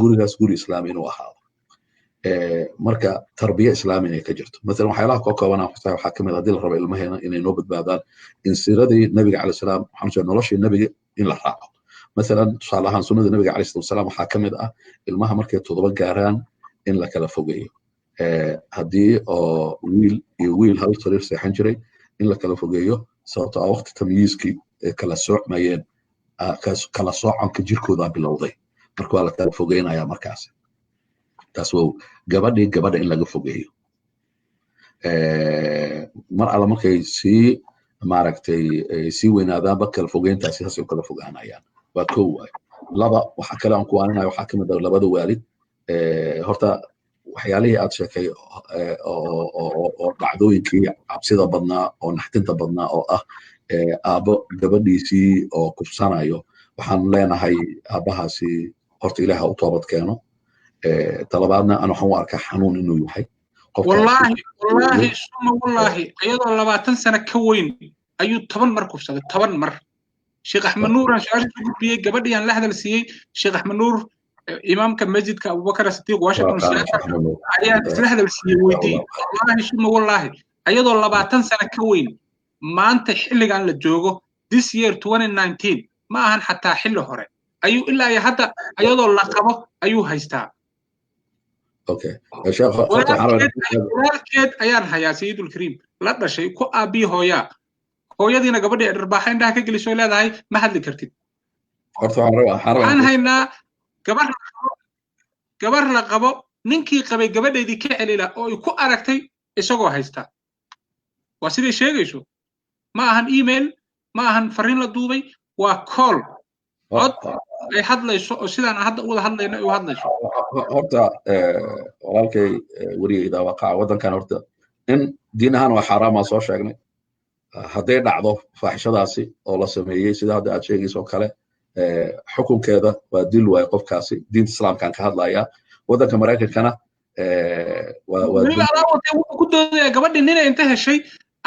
gurigaas guri islaami inuu ahaado marka tarbiya islaami inay ka jirto maalan waxyaalaha koo kooban waxaa kamid haddii la rabo ilmaheena inay noo badbaadaan in siiradii nabiga calayhi salaam waxaan sheegay noloshii nabiga in la raaco مثلا tusaale ahaan sunnada nabiga calayhi salaatu wasalaam waxaa ka mid ah ilmaha markay 7 gaaraan in la kala fogeeyo haddii oo wiil hal sariir seexan jiray in la kala fogeeyo sababtoo ah waqti tamyiizkii kala soocmayeen kala soocanka jirkooda bilowday marka waa la kala fogeynayaa markaas taas waa gabadha in laga fogeeyo mar alla markay maaragtay sii weynaadaanba kala fogeyntaasi saasay kala fogaanayaan waa kow waay laba waxa kale aan ku aaninayo waxaa ka mid ah labada waalid horta waxyaalihii aad sheekay oo dhacdooyinkii cabsida badnaa oo naxdinta badnaa oo ah aabbo gabadhiisii oo kufsanayo waxaan leenahay aabbahaasi horta ilaaha u toobad keeno talabaadna aan waxaan u arkaa xanuun inuu yahay wallaahi suma wallaahi iyadoo 20 sano ka weyn ayuu 10 mar kufsaday 10 mar sheekh axmed nuur aan su'aasha ku gudbiyay gabadhii aan la hadal siiyey sheekh axmed nuur imaamka masjidka abubakar sidiiq washington ayaa isla hadal siiyey weydii wallaahi suma wallaahi iyadoo 20 sano ka weyn maanta xilligan la joogo this year 2019 ma ahan xataa xilli hore ayuu ilaa iyo hadda iyadoo la qabo ayuu haystaa okay walaalkeed ayaan hayaa sayidul kariim la dhashay ku aabii hooyadiina gabadhii dharbaaxa indhaha ka gelisoo leedahay ma hadli kartid waxaan haynaa gabar la qabo ninkii qabay gabadheedii ka celila oo ay ku aragtay isagoo haysta waa siday sheegayso ma ahan email ma ahan fariin la duubay waa call cod ay hadlayso oo sidaan hadda wada hadlayno ay u hadlayso horta walaalkay wariyayda waaqaca waddankan horta in diin ahaan waa xaaraama soo sheegnay hadday dhacdo faaxishadaasi oo la sameeyey sida hadda aad sheegayso kale xukunkeeda waa dil waay qofkaasi diinta islaamkaan ka hadlayaa waddanka maraykankana ku doodaya gabadhii nina inta heshay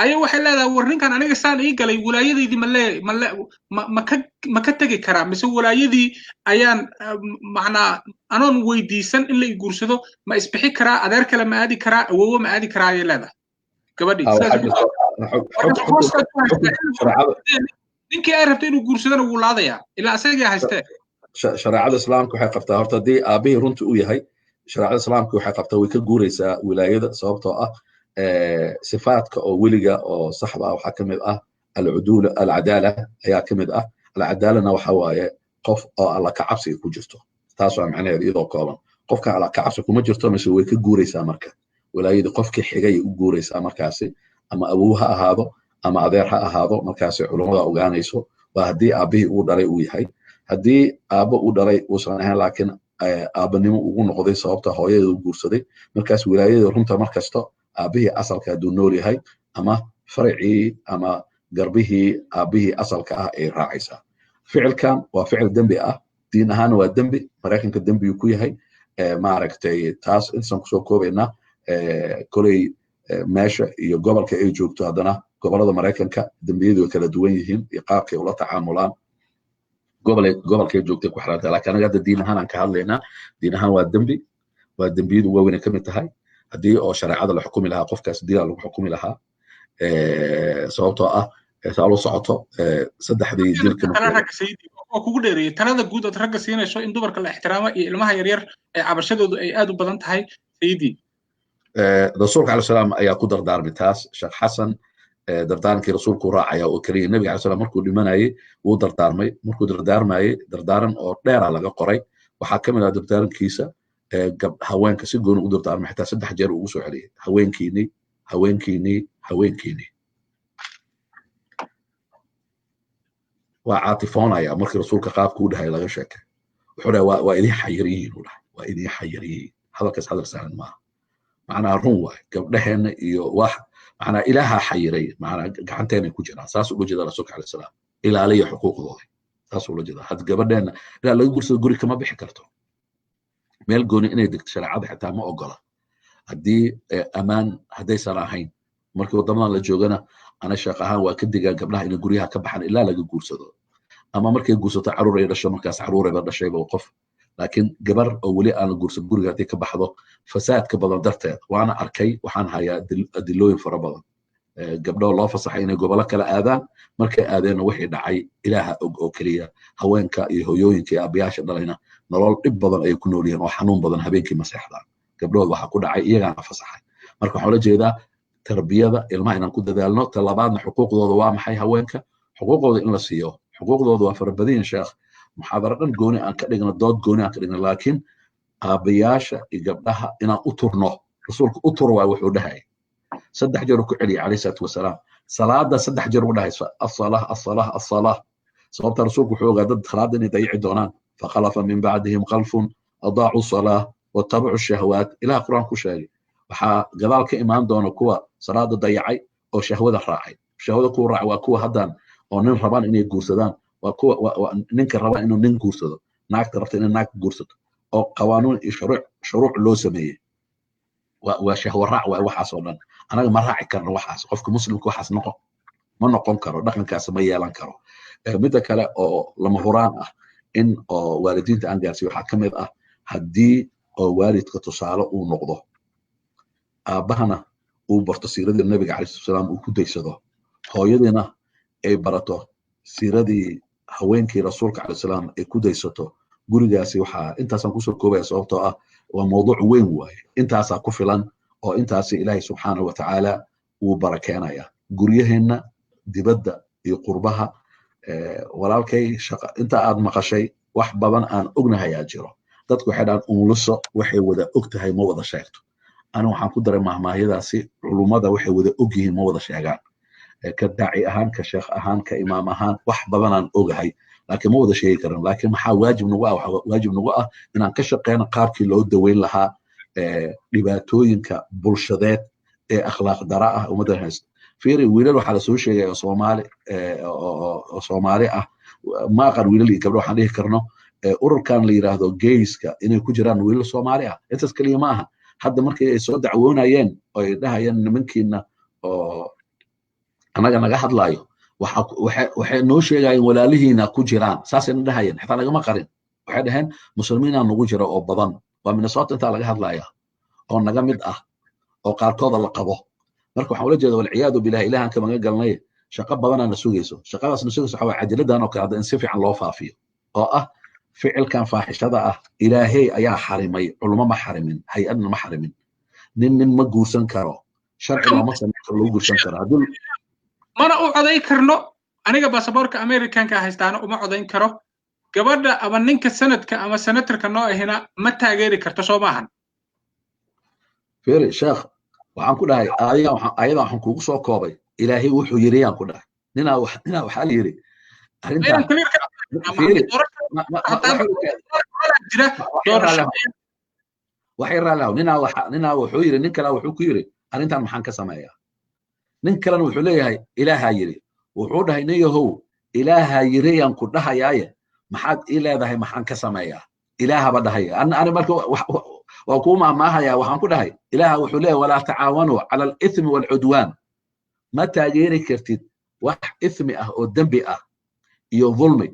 ayay waxay leedahay war ninkan aniga saan ii galay walaayadeydii ma ka tegi karaa mise walaayadii ayaan macnaa anoon weydiisan in la i guursado ma isbixi karaa adeer kale ma aadi karaa awoowo ma aadi karaa ayay leedahay gabadhii ninkii ay rabto inuu guursadana wuu laadayaa ilaa asagii haystee shareecada islaamka waxay qabtaa horta haddii aabihii runta u yahay shareecada islaamka waxay qabtaa way ka guuraysaa wilaayada sababtoo ah sifaadka oo weliga oo saxda ah waxaa ka mid ah alcadaala ayaa ka mid ah alcadaalana waxa waaye qof oo alla ka cabsiga ku jirto taas waa macnaheedu iyadoo kooban qofka alla ka cabsi kuma jirto mise way ka guuraysaa marka wilaayada qofkii xigay u guuraysaa markaasi ama awow ha ahaado ama adeer ha ahaado markaasi culummada ogaanayso waa haddii aabbihii uu dhalay uu yahay haddii aabbo uu dhalay uusan ahayn laakiin aabbanimo ugu noqday sababta hooyada u guursaday markaas wilaayada runta markasta aabbihii asalka hadduu nool yahay ama farcii ama garbihii aabbihii asalka ah ay raacaysaa ficilkan waa ficil dembi ah diin ahaan waa dembi maraykanka dembiyuu ku yahay maaragtay taas intaan kusoo koobaynaa koley meesha iyo gobolka ay joogto haddana gobolada maraykanka dembiyadu way kala duwan yihiin iyo qaabkay ula tacaamulaan gobolkay joogtay ku xiranta laakiin anaga hadda diin ahaan aan ka hadlaynaa diin ahaan waa dembi waa dembiyadu waaweyn ka mid tahay haddii oo shareecada la xukumi lahaa qofkaas dilaa lagu xukumi lahaa sababtoo ah saa loo socoto saddexdii dilka oo kugu dheereeyay talada guud aad ragga siinayso in dumarka la ixtiraamo iyo ilmaha yaryar ee cabashadoodu ay aad u badan tahay sayidii rasuulka calayhi salaam ayaa ku dardaarmay taas sheekh xasan dardaankii rasuulku raacaya oo kaliya nabiga calaih salaam markuu dhimanayay wuu dardaarmay markuu dardaarmayay dardaaran oo dheera laga qoray waxaa ka mid ah dardaarankiisa haweenka si gooni u dardaarmay xitaa 3 jeer ugu soo celiyay haweenkiinii haweenkiinii haweenkiinii waa caatifoonaya markii rasuulka qaabku u dhahay laga sheekay wuxuu dhahay waa idin xayiriyiin u dhahay waa idin xayiriyiin hadalkaas hadal sahlan maaha macnaa run waay gabdhaheenna iyo wax macnaa ilaaha xayiray macnaa gacanteena ku jiraan saas ula jeeda rasuulka calayhi salaam ilaaliya xuquuqdooda saas ula jeeda had gabadheena ilaa laga gursado guri kama bixi karto meel gooni inay degto shareecada xitaa ma ogola haddii ammaan haddaysan ahayn markii wadamadan la joogana ana sheekh ahaan waa ka digaa gabdhaha inay guryaha ka baxaan ilaa laga guursado ama markay guursato caruur ay dhasho markaas caruurayba dhashayba qof laakiin gabar oo weli aan la guursan guriga haddii ka baxdo fasaadka badan darteed waana arkay waxaan hayaa adilooyin fara badan gabdho loo fasaxay inay gobolo kala aadaan markay aadeenna wixii dhacay ilaaha og oo keliya haweenka iyo hooyooyinka iyo aabbayaasha dhalayna nolol dhib badan ay ku nool yihiin oo xanuun badan habeenkii ma seexdaan gabdhood waxaa ku dhacay iyagaana fasaxay marka waxaa la jeedaa tarbiyada ilmaha inaan ku dadaalno talabaadna xuquuqdooda waa maxay haweenka xuquuqdooda in la siiyo xuquuqdooda waa farabadiin sheekh muxaadaro dhan gooni aan ka dhigno dood gooni aan ka dhigno laakiin aabayaasha iyo gabdhaha inaan u turno rasuulku u tur waa wuxuu dhahay 3 jeer ku celiyay calayhi salaatu wasalaam salaada 3 jeer u dhahay as-salah as-salah as-salah sababta rasuulku wuxuu ogaa dad salaada inay dayici doonaan faqalafa min bacdihim khalfun adaa'u salah wattabacu shahawaat ilaha quraan ku sheegay waxaa gadaal ka imaan doona kuwa salaada dayacay oo shahwada raacay shahwada ku raacay waa kuwa haddaan oo nin rabaan inay guursadaan waa kuwa ninka raba inuu nin guursado naagta rabta inay naag guursato oo qawaanuun iyo shuruuc loo sameeyey waa shahwa raac waa waxaas oo dhan anaga ma raaci karno waxaas qofka muslimka waxaas ma noqon karo dhaqankaas ma yeelan karo midda kale oo lama huraan ah in oo waalidiinta aan gaarsiiyo waxaa ka mid ah haddii oo waalidka tusaale uu noqdo aabbahana uu barto siiradii nabiga calayhi salaam uu ku daysado hooyadiina ay barato siiradii haweenkii rasuulka calayhi salaam ay ku daysato gurigaasi waxaa intaasaan kusoo koobaya sababtoo ah waa mawduuc weyn waaye intaasaa ku filan oo intaasi ilaahay subxaanahu watacaala uu barakeenaya guryaheenna dibadda iyo qurbaha walaalkay inta aad maqashay wax badan aan ognahayaa jiro dadku waxay dhahaan umuliso waxay wada og tahay ma wada sheegto ana waxaan ku daray mahmaahyadaasi culummada waxay wada og yihiin ma wada sheegaan ka daaci ahaan ka sheekh ahaan ka imaam ahaan wax badanaan ogahay laakiin ma wada sheegi karan laakiin maxaa waajib nagu ah inaan ka shaqeyno qaabkii loo daweyn lahaa dhibaatooyinka bulshadeed ee akhlaaq dara ah ummaddan haysta fiiri wiilal waxaa lasoo sheegaya oo soomaali ah ma aqan wiilal iyo gabdho waxaan dhihi karno ururkan la yiraahdo gayska inay ku jiraan wiilal soomaali ah intaas kaliya ma aha hadda markii ay soo dacwoonayeen oo ay dhahayeen nimankiina oo anaga naga hadlaayo waxay noo sheegayeen walaalihiina ku jiraan saasayna dhahayeen xitaa lagama qarin waxay dhaheen muslimiinaa nagu jira oo badan waa minnesota intaa laga hadlaya oo naga mid ah oo qaarkooda la qabo marka waxaan ula jeeda walciyaadu bilahi ilahan ka maga galnay shaqo badanaa na sugayso shaqadaas na sugayso waxaa cajiladan oo kale hadda in si fiican loo faafiyo oo ah ficilkan faaxishada ah ilaahay ayaa xarimay culummo ma xarimin hay-adna ma xarimin nin ma guursan karo sharci looma samayn karo lagu guursan karo mana u codayn karno aniga baasaboorka americanka haystaana uma codayn karo gabadha ama ninka sanadka ama senatorka noo ahina ma taageeri karto soo maahan fiiri sheekh waxaan ku dhahay ayada waxaan kugu soo koobay ilaahay wuxuu yiri yaan ku dhahay ninaa waxaa la yiri arrintan waxay raalaw ninaa wuxuu yiri nin kale wuxuu ku yiri arrintan maxaan ka sameeyaa nin kalena wuxuu leeyahay ilaaha yiri wuxuu dhahay nin yahow ilaaha yiri yaan ku dhahayaaye maxaad ii leedahay maxaan ka sameeyaa ilaahaba dhahaya ani marka waa kuu maahmaahaya waxaan ku dhahay ilaaha wuxuu leeyahay walaa tacaawanuu cala alithmi waalcudwaan ma taageeri kartid wax ithmi ah oo dembi ah iyo dhulmi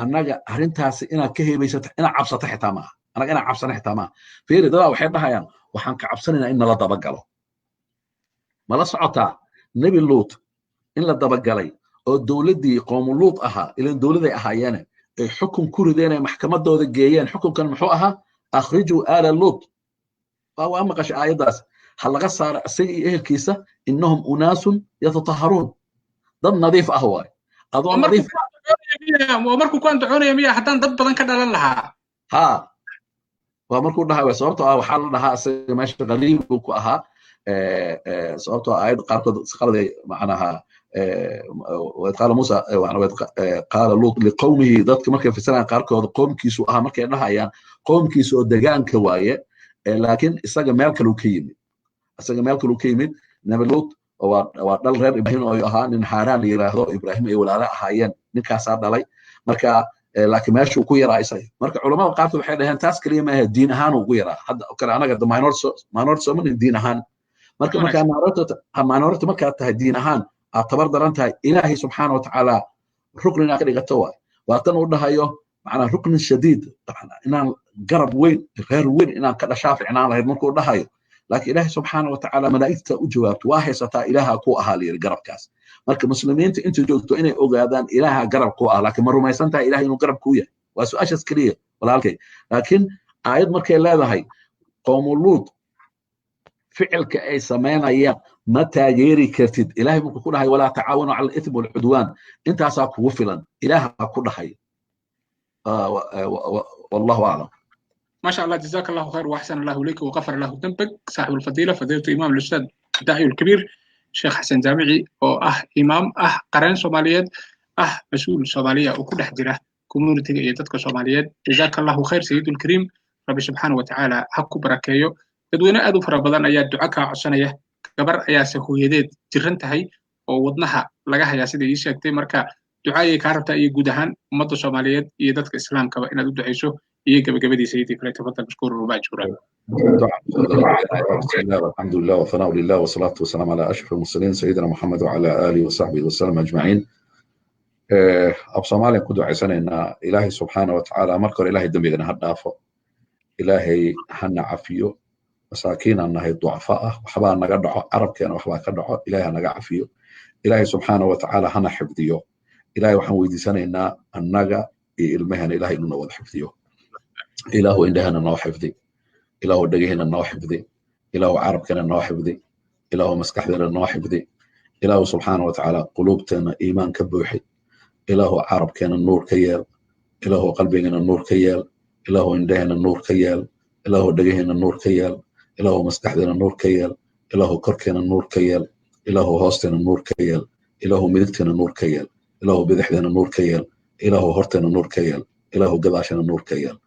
annaga arrintaasi inaad ka heebaysato inaad cabsato xitaa maaha annaga inaad cabsano xitaa maaha fiiri dadaa waxay dhahayaan waxaan ka cabsanaynaa in nala dabagalo mala socotaa nebi luut in la dabagalay oo dowladdii qoomu luut ahaa ilan dowladay ahaayeene ay xukun ku rideen ay maxkamadooda geeyeen xukunkan muxuu ahaa akhrijuu aala luut waa maqashay aayaddaas هل صار سيء إيه كيسة إنهم أناس يتطهرون ضد نظيف أهواي أظن نظيف ومركو كنت عوني مية حتى ضد بدن كذا لها ها ومركو لها وصورتها وحال لها ماشي غريب وكأها صورتها أيضا قال معناها وقال موسى قال لوط لقومه ضدك مركب في سنة قال قوم كيسو مركب لها يعني قوم كيسو دجان كواية لكن استجا مالك لوكيمي استجا مالك لوكيمي نبي لوط ودل غير إبراهيم أو يهان إن حاران يراهو إبراهيم ولا لا هايين نكاسر دلي مركا لكن ما شو كوي رئيسي مركا علماء قالوا بحيث هن تاس كلمة الدين هان وغيره حد كلا أنا قد ما نورس من الدين هان مركا ما نورت مركا الدين هان اعتبر درنتها إلهي سبحانه وتعالى ركن كده قتوا وأتنو ده هيو معنا ركن شديد طبعا إن قرب وين غير وين إن كذا شافع إن الله يمكن ده هيو لكن إلهي سبحانه وتعالى ملائكته أجوبت واحد ستا إلها كو أهالي القرب كاس مركب مسلمين أنت جوتوا إني أوجادان إلها قرب كو لكن مرة ما يسنتها إلهي إنه قرب كوية وسؤال أسكرية ولا هالكي لكن عيد مركب لا هاي قوم اللوط فعل كأي سمينا يا متى جيري كرتد إلهي ممكن كل هاي ولا تعاونوا على الإثم والعدوان أنت أصابك وفلا إلها كل هاي والله أعلم. ما شاء الله جزاك الله خير وأحسن الله إليك وغفر الله ذنبك صاحب الفضيلة فضيلة الإمام الأستاذ الداعي الكبير الشيخ حسن جامعي إمام قرن صوماليات مسؤول صومالية وكل حجرة كوميونتي يدك صوماليات جزاك الله خير سيد الكريم رب سبحانه وتعالى حق بركايو dadweyne aad u fara badan ayaa duco ka codsanaya gabar ayaase hooyadeed jiran tahay oo wadnaha laga hayaa sida ii sheegtay marka ducaayay ka rabtaa iyo guud ahaan ummadda Soomaaliyeed iyo dadka islaamkaba inaad u duceyso iyo gabagabadii sayidii kale tafadal mashkuur ruba jura بسم الله والحمد لله والثناء لله والصلاة والسلام على أشرف المرسلين سيدنا محمد وعلى آله وصحبه وسلم أجمعين. أب صومالي كدو عيسان إن إلهي سبحانه وتعالى مركر إلهي دميغنا هدافو إلهي حنا عفيو مساكين أنها ضعفاء وحبا نقدعو عرب كان وحبا كدعو إلهي نقع فيه إلهي سبحانه وتعالى حنا حفظيو إلهي وحن ويدي سنة إن النقع المهن إلهي إنه نوض حفظيو إلهي إندهنا نو حفظي إلهي دقيهنا نو حفظي إلهي عرب كان نو حفظي إلهي مسكحذر نو حفظي إلهي سبحانه وتعالى قلوبتنا إيمان كبوحي إلهي عرب كان النور كيال إلهي قلبنا النور كيال إلهي إندهنا النور كيال إلهي دقيهنا النور كيال إلهو مسكحدنا النور كيال إلهو كركنا النور كيال إلهو هوستنا النور كيال إلهو مدكتنا النور كيال إلهو بذحدنا النور كيال إلهو هرتنا النور كيال إلهو قداشنا النور كيال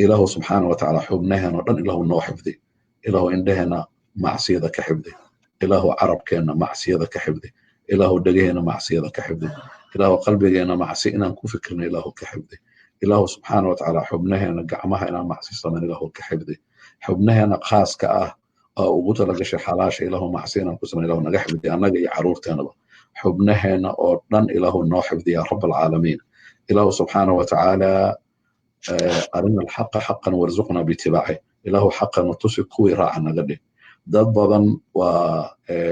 إلهو سبحانه وتعالى حبناها نردن إلهو النوح حفظي إلهو عندهنا معصية كحفظي إلهو عرب كينا معصية كحفظي إلهو دقينا معصية كحفظي إلهو قلبنا معصينا نكون فكرنا إلهو كحفظي إلهو سبحانه وتعالى حبناها نقعمها إلى معصية صمن إلهو كحفظي حبناها خاص كأه وقلت لك شيء حلاش إله معصينا كسمن إله نجح بدي أنا جاي عرورتنا بقى حبناها أردن إله النوح بدي يا رب العالمين إله سبحانه وتعالى أرنا الحق حقا وارزقنا باتباعه إله حقا وتصف كوي راعنا قدي ضد بدن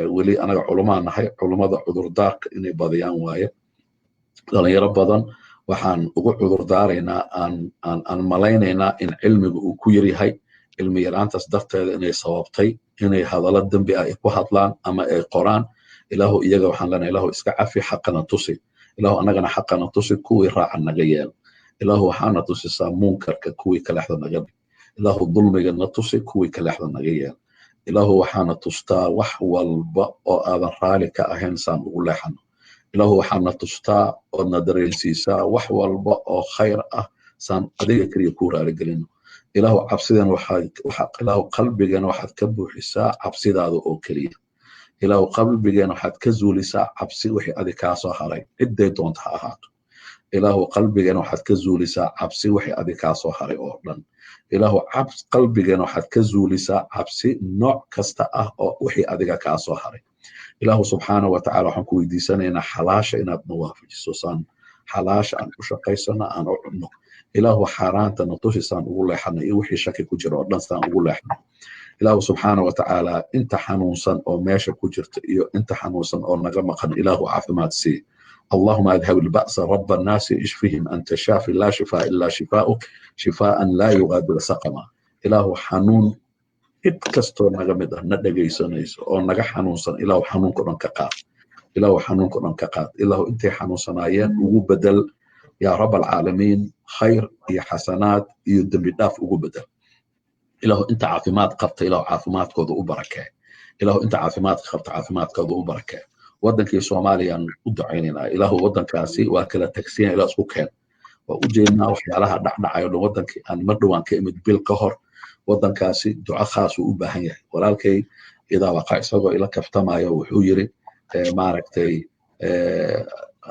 ولي أنا علماء نحي علماء عذر دارك إني بديان وايد لأن يا رب بدن وحن أقول عذر دارنا أن ملاينا إن علمي وكويري هاي علمي يرانتس درتها إني صوابتي إني هذا الدم بأي كوهطلان أما أي قرآن إله إيجا وحن لنا إله إسكع في حقنا تصي إله أنا جنا حقنا تصي كوي راعنا جيال إله حنا تصي سامونكر كوي كلحظة نجيل إله الظلم جنا تصي كوي كلحظة نجيل إله حنا تصتا وحول بق هذا رالك أهين سام ولا حنا إله حنا تصتا ونادرين سيسا وحول بق خير سام أديك كري كورا رجلنا إله عبسيدنا وحق إله قلبنا وحد كبو حسا عبسيد هذا أو كليه إله قلبنا وحد كزولي سا عبسي وحي أدي كاسو حري إدي دونت هاهات إله قلبنا وحد كزولي سا عبسي وحي أدي كاسو حري أوردن إله عبس قلبنا وحد كزولي سا عبسي نوع كستا وحي أدي كاسو حري إله سبحانه وتعالى حنكو يدي سنة حلاش إنا بنوافج سوسان حلاش أن أشقيسنا أن أعنو إله حاران تنطوشي سان أقول لحنا يوحي شكي كجر أردن سان أقول لحنا إله سبحانه وتعالى أنت حنوسا أو ماشي كجرت أنت حنوسا أو نغمقا إله عافمات سي اللهم أذهب البأس رب الناس اشفهم أنت شافي لا شفاء إلا شفاؤك شفاء لا يغادر سقما إله حنون cid kastoo naga mid ah na dhagaysanayso oo naga xanuunsan ilaahu xanuunka dhan ka qaad ilaahu xanuunka dhan ka qaad ilaahu intay xanuunsanaayeen ugu bedel yaa rab alcaalamiin khayr iyo xasanaad iyo dembi dhaaf ugu bedel ilaahu inta caafimaad qabta ilaahu caafimaadkooda u barakee ilaahu inta caafimaad qabta caafimaadkooda u barakee wadankii Soomaaliyaan u ducaynaynaa ilaahu wadankaasi waa kala tagsiin ilaa isku keen waa u jeednaa waxyaalaha dhacdhacayo dhan wadankii aan mar dhawaan ka imid bil ka hor wadankaasi duco khaas uu u baahan yahay walaalkay idaa waqa isagoo ila kaftamayo wuxuu yiri maaragtay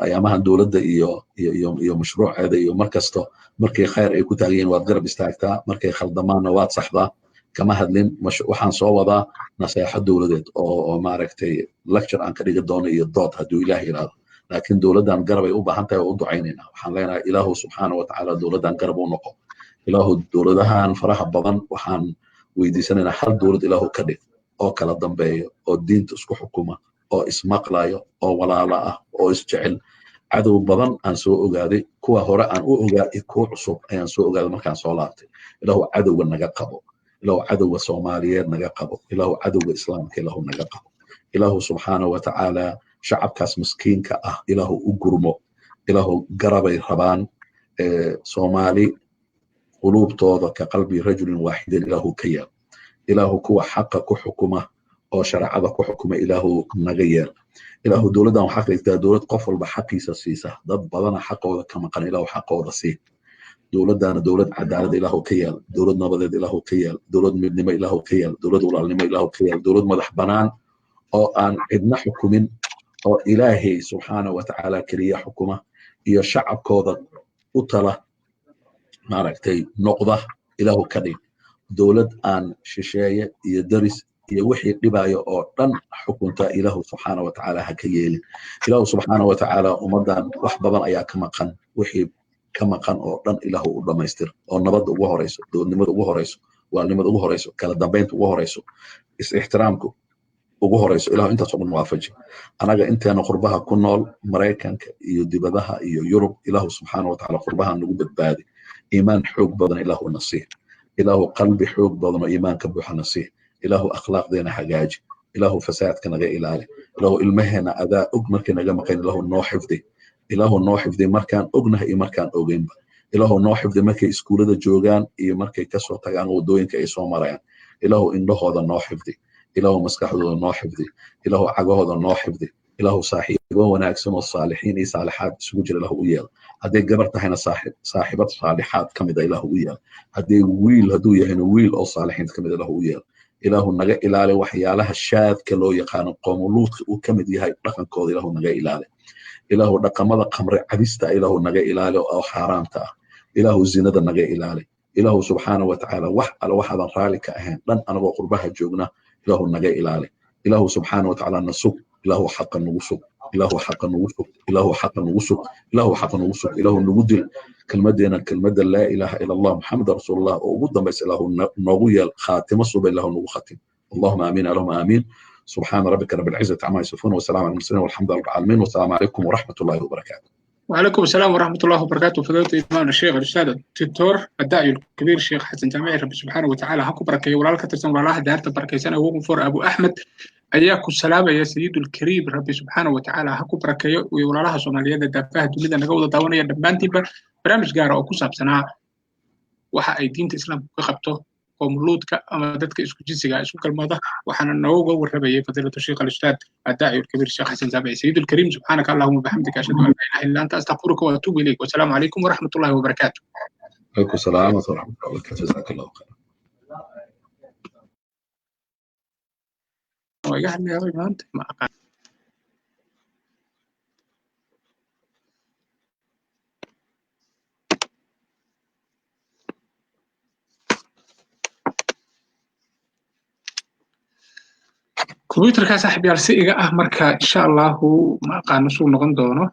ayaamahan dowladda iyo mashruuceeda iyo markasto markay khayr ay ku taagayeen waad garab istaagtaa markay khaldamaanna waad saxdaa kama hadlin waxaan soo wadaa naseexo dowladeed oo maaragtay lecture aan ka dhigi doono iyo dood hadduu ilaah yiraahdo laakiin dowladdan garab ay u baahan tahay oo u ducaynaynaa waxaan leenahay ilaahu subxaanahu watacaala dowladdan garab u noqo ilaahu dowladahan faraha badan waxaan weydiisanaynaa hal dowlad ilaahu ka dhig oo kala dambeeyo oo diinta isku xukuma oo ismaqlayo oo walaala ah oo isjecel cadow badan aan soo ogaaday kuwa hore aan u ogaaday kuwa cusub ayaan soo ogaaday markaan soo laabtay ilaahu cadowga naga qabo ilaahu cadowga Soomaaliyeed naga qabo ilaahu cadowga islaamka ilaahu naga qabo ilaahu subxaanahu watacaala shacabkaas miskiinka ah ilaahu u gurmo ilaahu garabay rabaan Soomaali qulubtooda ka qalbi rajulin waaxidin ilaahu ka yeel ilaahu kuwa xaqa ku xukuma oo sharciyada ku xukuma ilaahu naga yeel ilaahu dowladdan waxaa ka dhigtaa dowlad qof walba xaqiisa siisa dad badana xaqooda ka maqan ilaahu xaqooda sii dowladdaana dowlad cadaalad ilaahu ka yeel dowlad nabadeed ilaahu ka yeel dowlad midnimo ilaahu ka yeel dowlad walaalnimo ilaahu ka yeel dowlad madax banaan oo aan cidna xukumin oo ilaahay subxaanahu watacaala keliya xukuma iyo shacabkooda u tala maaragtay noqda ilaahu ka dhig dowlad aan shisheeye iyo daris iyo wixii dhibayo oo dhan xukunta ilaahu subxaanahu watacaala ha ka yeelin ilaahu subxaanahu watacaala ummaddan wax badan ayaa ka maqan wixii ka maqan oo dhan ilaahu u dhamaystir oo nabadda ugu horeyso dowladnimada ugu horeyso waalnimada ugu horeyso kala dambeynta ugu horeyso is-ixtiraamku ugu horeyso ilaahu intaas oo dhan waafaji anaga inteena qurbaha ku nool Mareykanka iyo dibadaha iyo Yurub ilaahu subxaanahu watacaala qurbaha nagu badbaadi iimaan xoog badan ilaahu nasiih ilaahu qalbi xoog badan oo iimaan ka buuxa nasiih ilaahu akhlaaqdeena hagaaji ilaahu fasaadka naga ilaali ilaahu ilmaheena adaa og markay naga maqan ilaahu noo xifdi ilaahu noo xifdi markaan ognahay iyo markaan ogeynba ilaahu noo xifdi markay iskuulada joogaan iyo markay kasoo tagaan wadooyinka ay soo marayaan ilaahu indhahooda noo xifdi ilaahu maskaxdooda noo xifdi ilaahu cagahooda noo xifdi ilaahu saaxiibo wanaagsan oo saalixiin iyo saalixaad isugu jira ilaahu u yeel hadday gabar tahayna saaxibad saalixaad ka mid ah ilaahu u yeel hadday wiil hadduu yahayna wiil oo saalixiin ka mid ah ilaahu u yeel ilaahu naga ilaali waxyaalaha shaadka loo yaqaano qoomuluudka uu ka mid yahay dhaqankooda ilaahu naga ilaali ilaahu dhaqamada khamri cabista ilaahu naga ilaali oo xaaraamta ah ilaahu zinada naga ilaali ilaahu subxaanahu watacaala wax alla waxaadan raali ka ahayn dhan anagoo qurbaha joogna ilaahu naga ilaali ilaahu subxaanahu watacaala nasug ilaahu xaqa nagu sug ilaahu xaqa nagu sug ilaahu xaqa nagu sug ilaahu xaqa nagu sug ilaahu nagu dil kelmadeena kelmada laa ilaaha ila allah muxamad rasuulullah oo ugu dambaysa ilaahu noogu yeel khaatimo suba ilaahu nagu khatim allahuma aamiin allahuma aamiin سبحان ربك رب العزة عما يصفون وسلام على المرسلين والحمد لله رب العالمين والسلام عليكم ورحمة الله وبركاته. وعليكم السلام ورحمة الله وبركاته. فضيلة الإمام الشيخ الأستاذ الدكتور الداعي الكبير الشيخ حسن جامعي رب سبحانه وتعالى هكو بركة ولالك ترسم ولا دارت بركة سنة وغفور أبو أحمد أياكم السلام يا سيد الكريم رب سبحانه وتعالى هكو بركة ولالها صومالية دافاه دوليدا نقوضة داونية دبانتي برامج قارة أو كساب سنة وحا أي دين الإسلام كخبته قوملودك أما دتك إسكو جنسيga إسكو كلمة وحنا نوجا وربيه فضيلة الشيخ الأستاذ الداعي الكبير الشيخ حسن جامعي سيد الكريم سبحانك اللهم وبحمدك أشهد أن لا إله إلا أنت أستغفرك وأتوب إليك والسلام عليكم ورحمة الله وبركاته. عليكم السلام ورحمة الله وبركاته. جزاك الله خير. ويعني يا رجل أنت ما أقع. كمبيوتر كاسح بيرسي إجا مركا إن شاء الله ما قانو سو نقدونه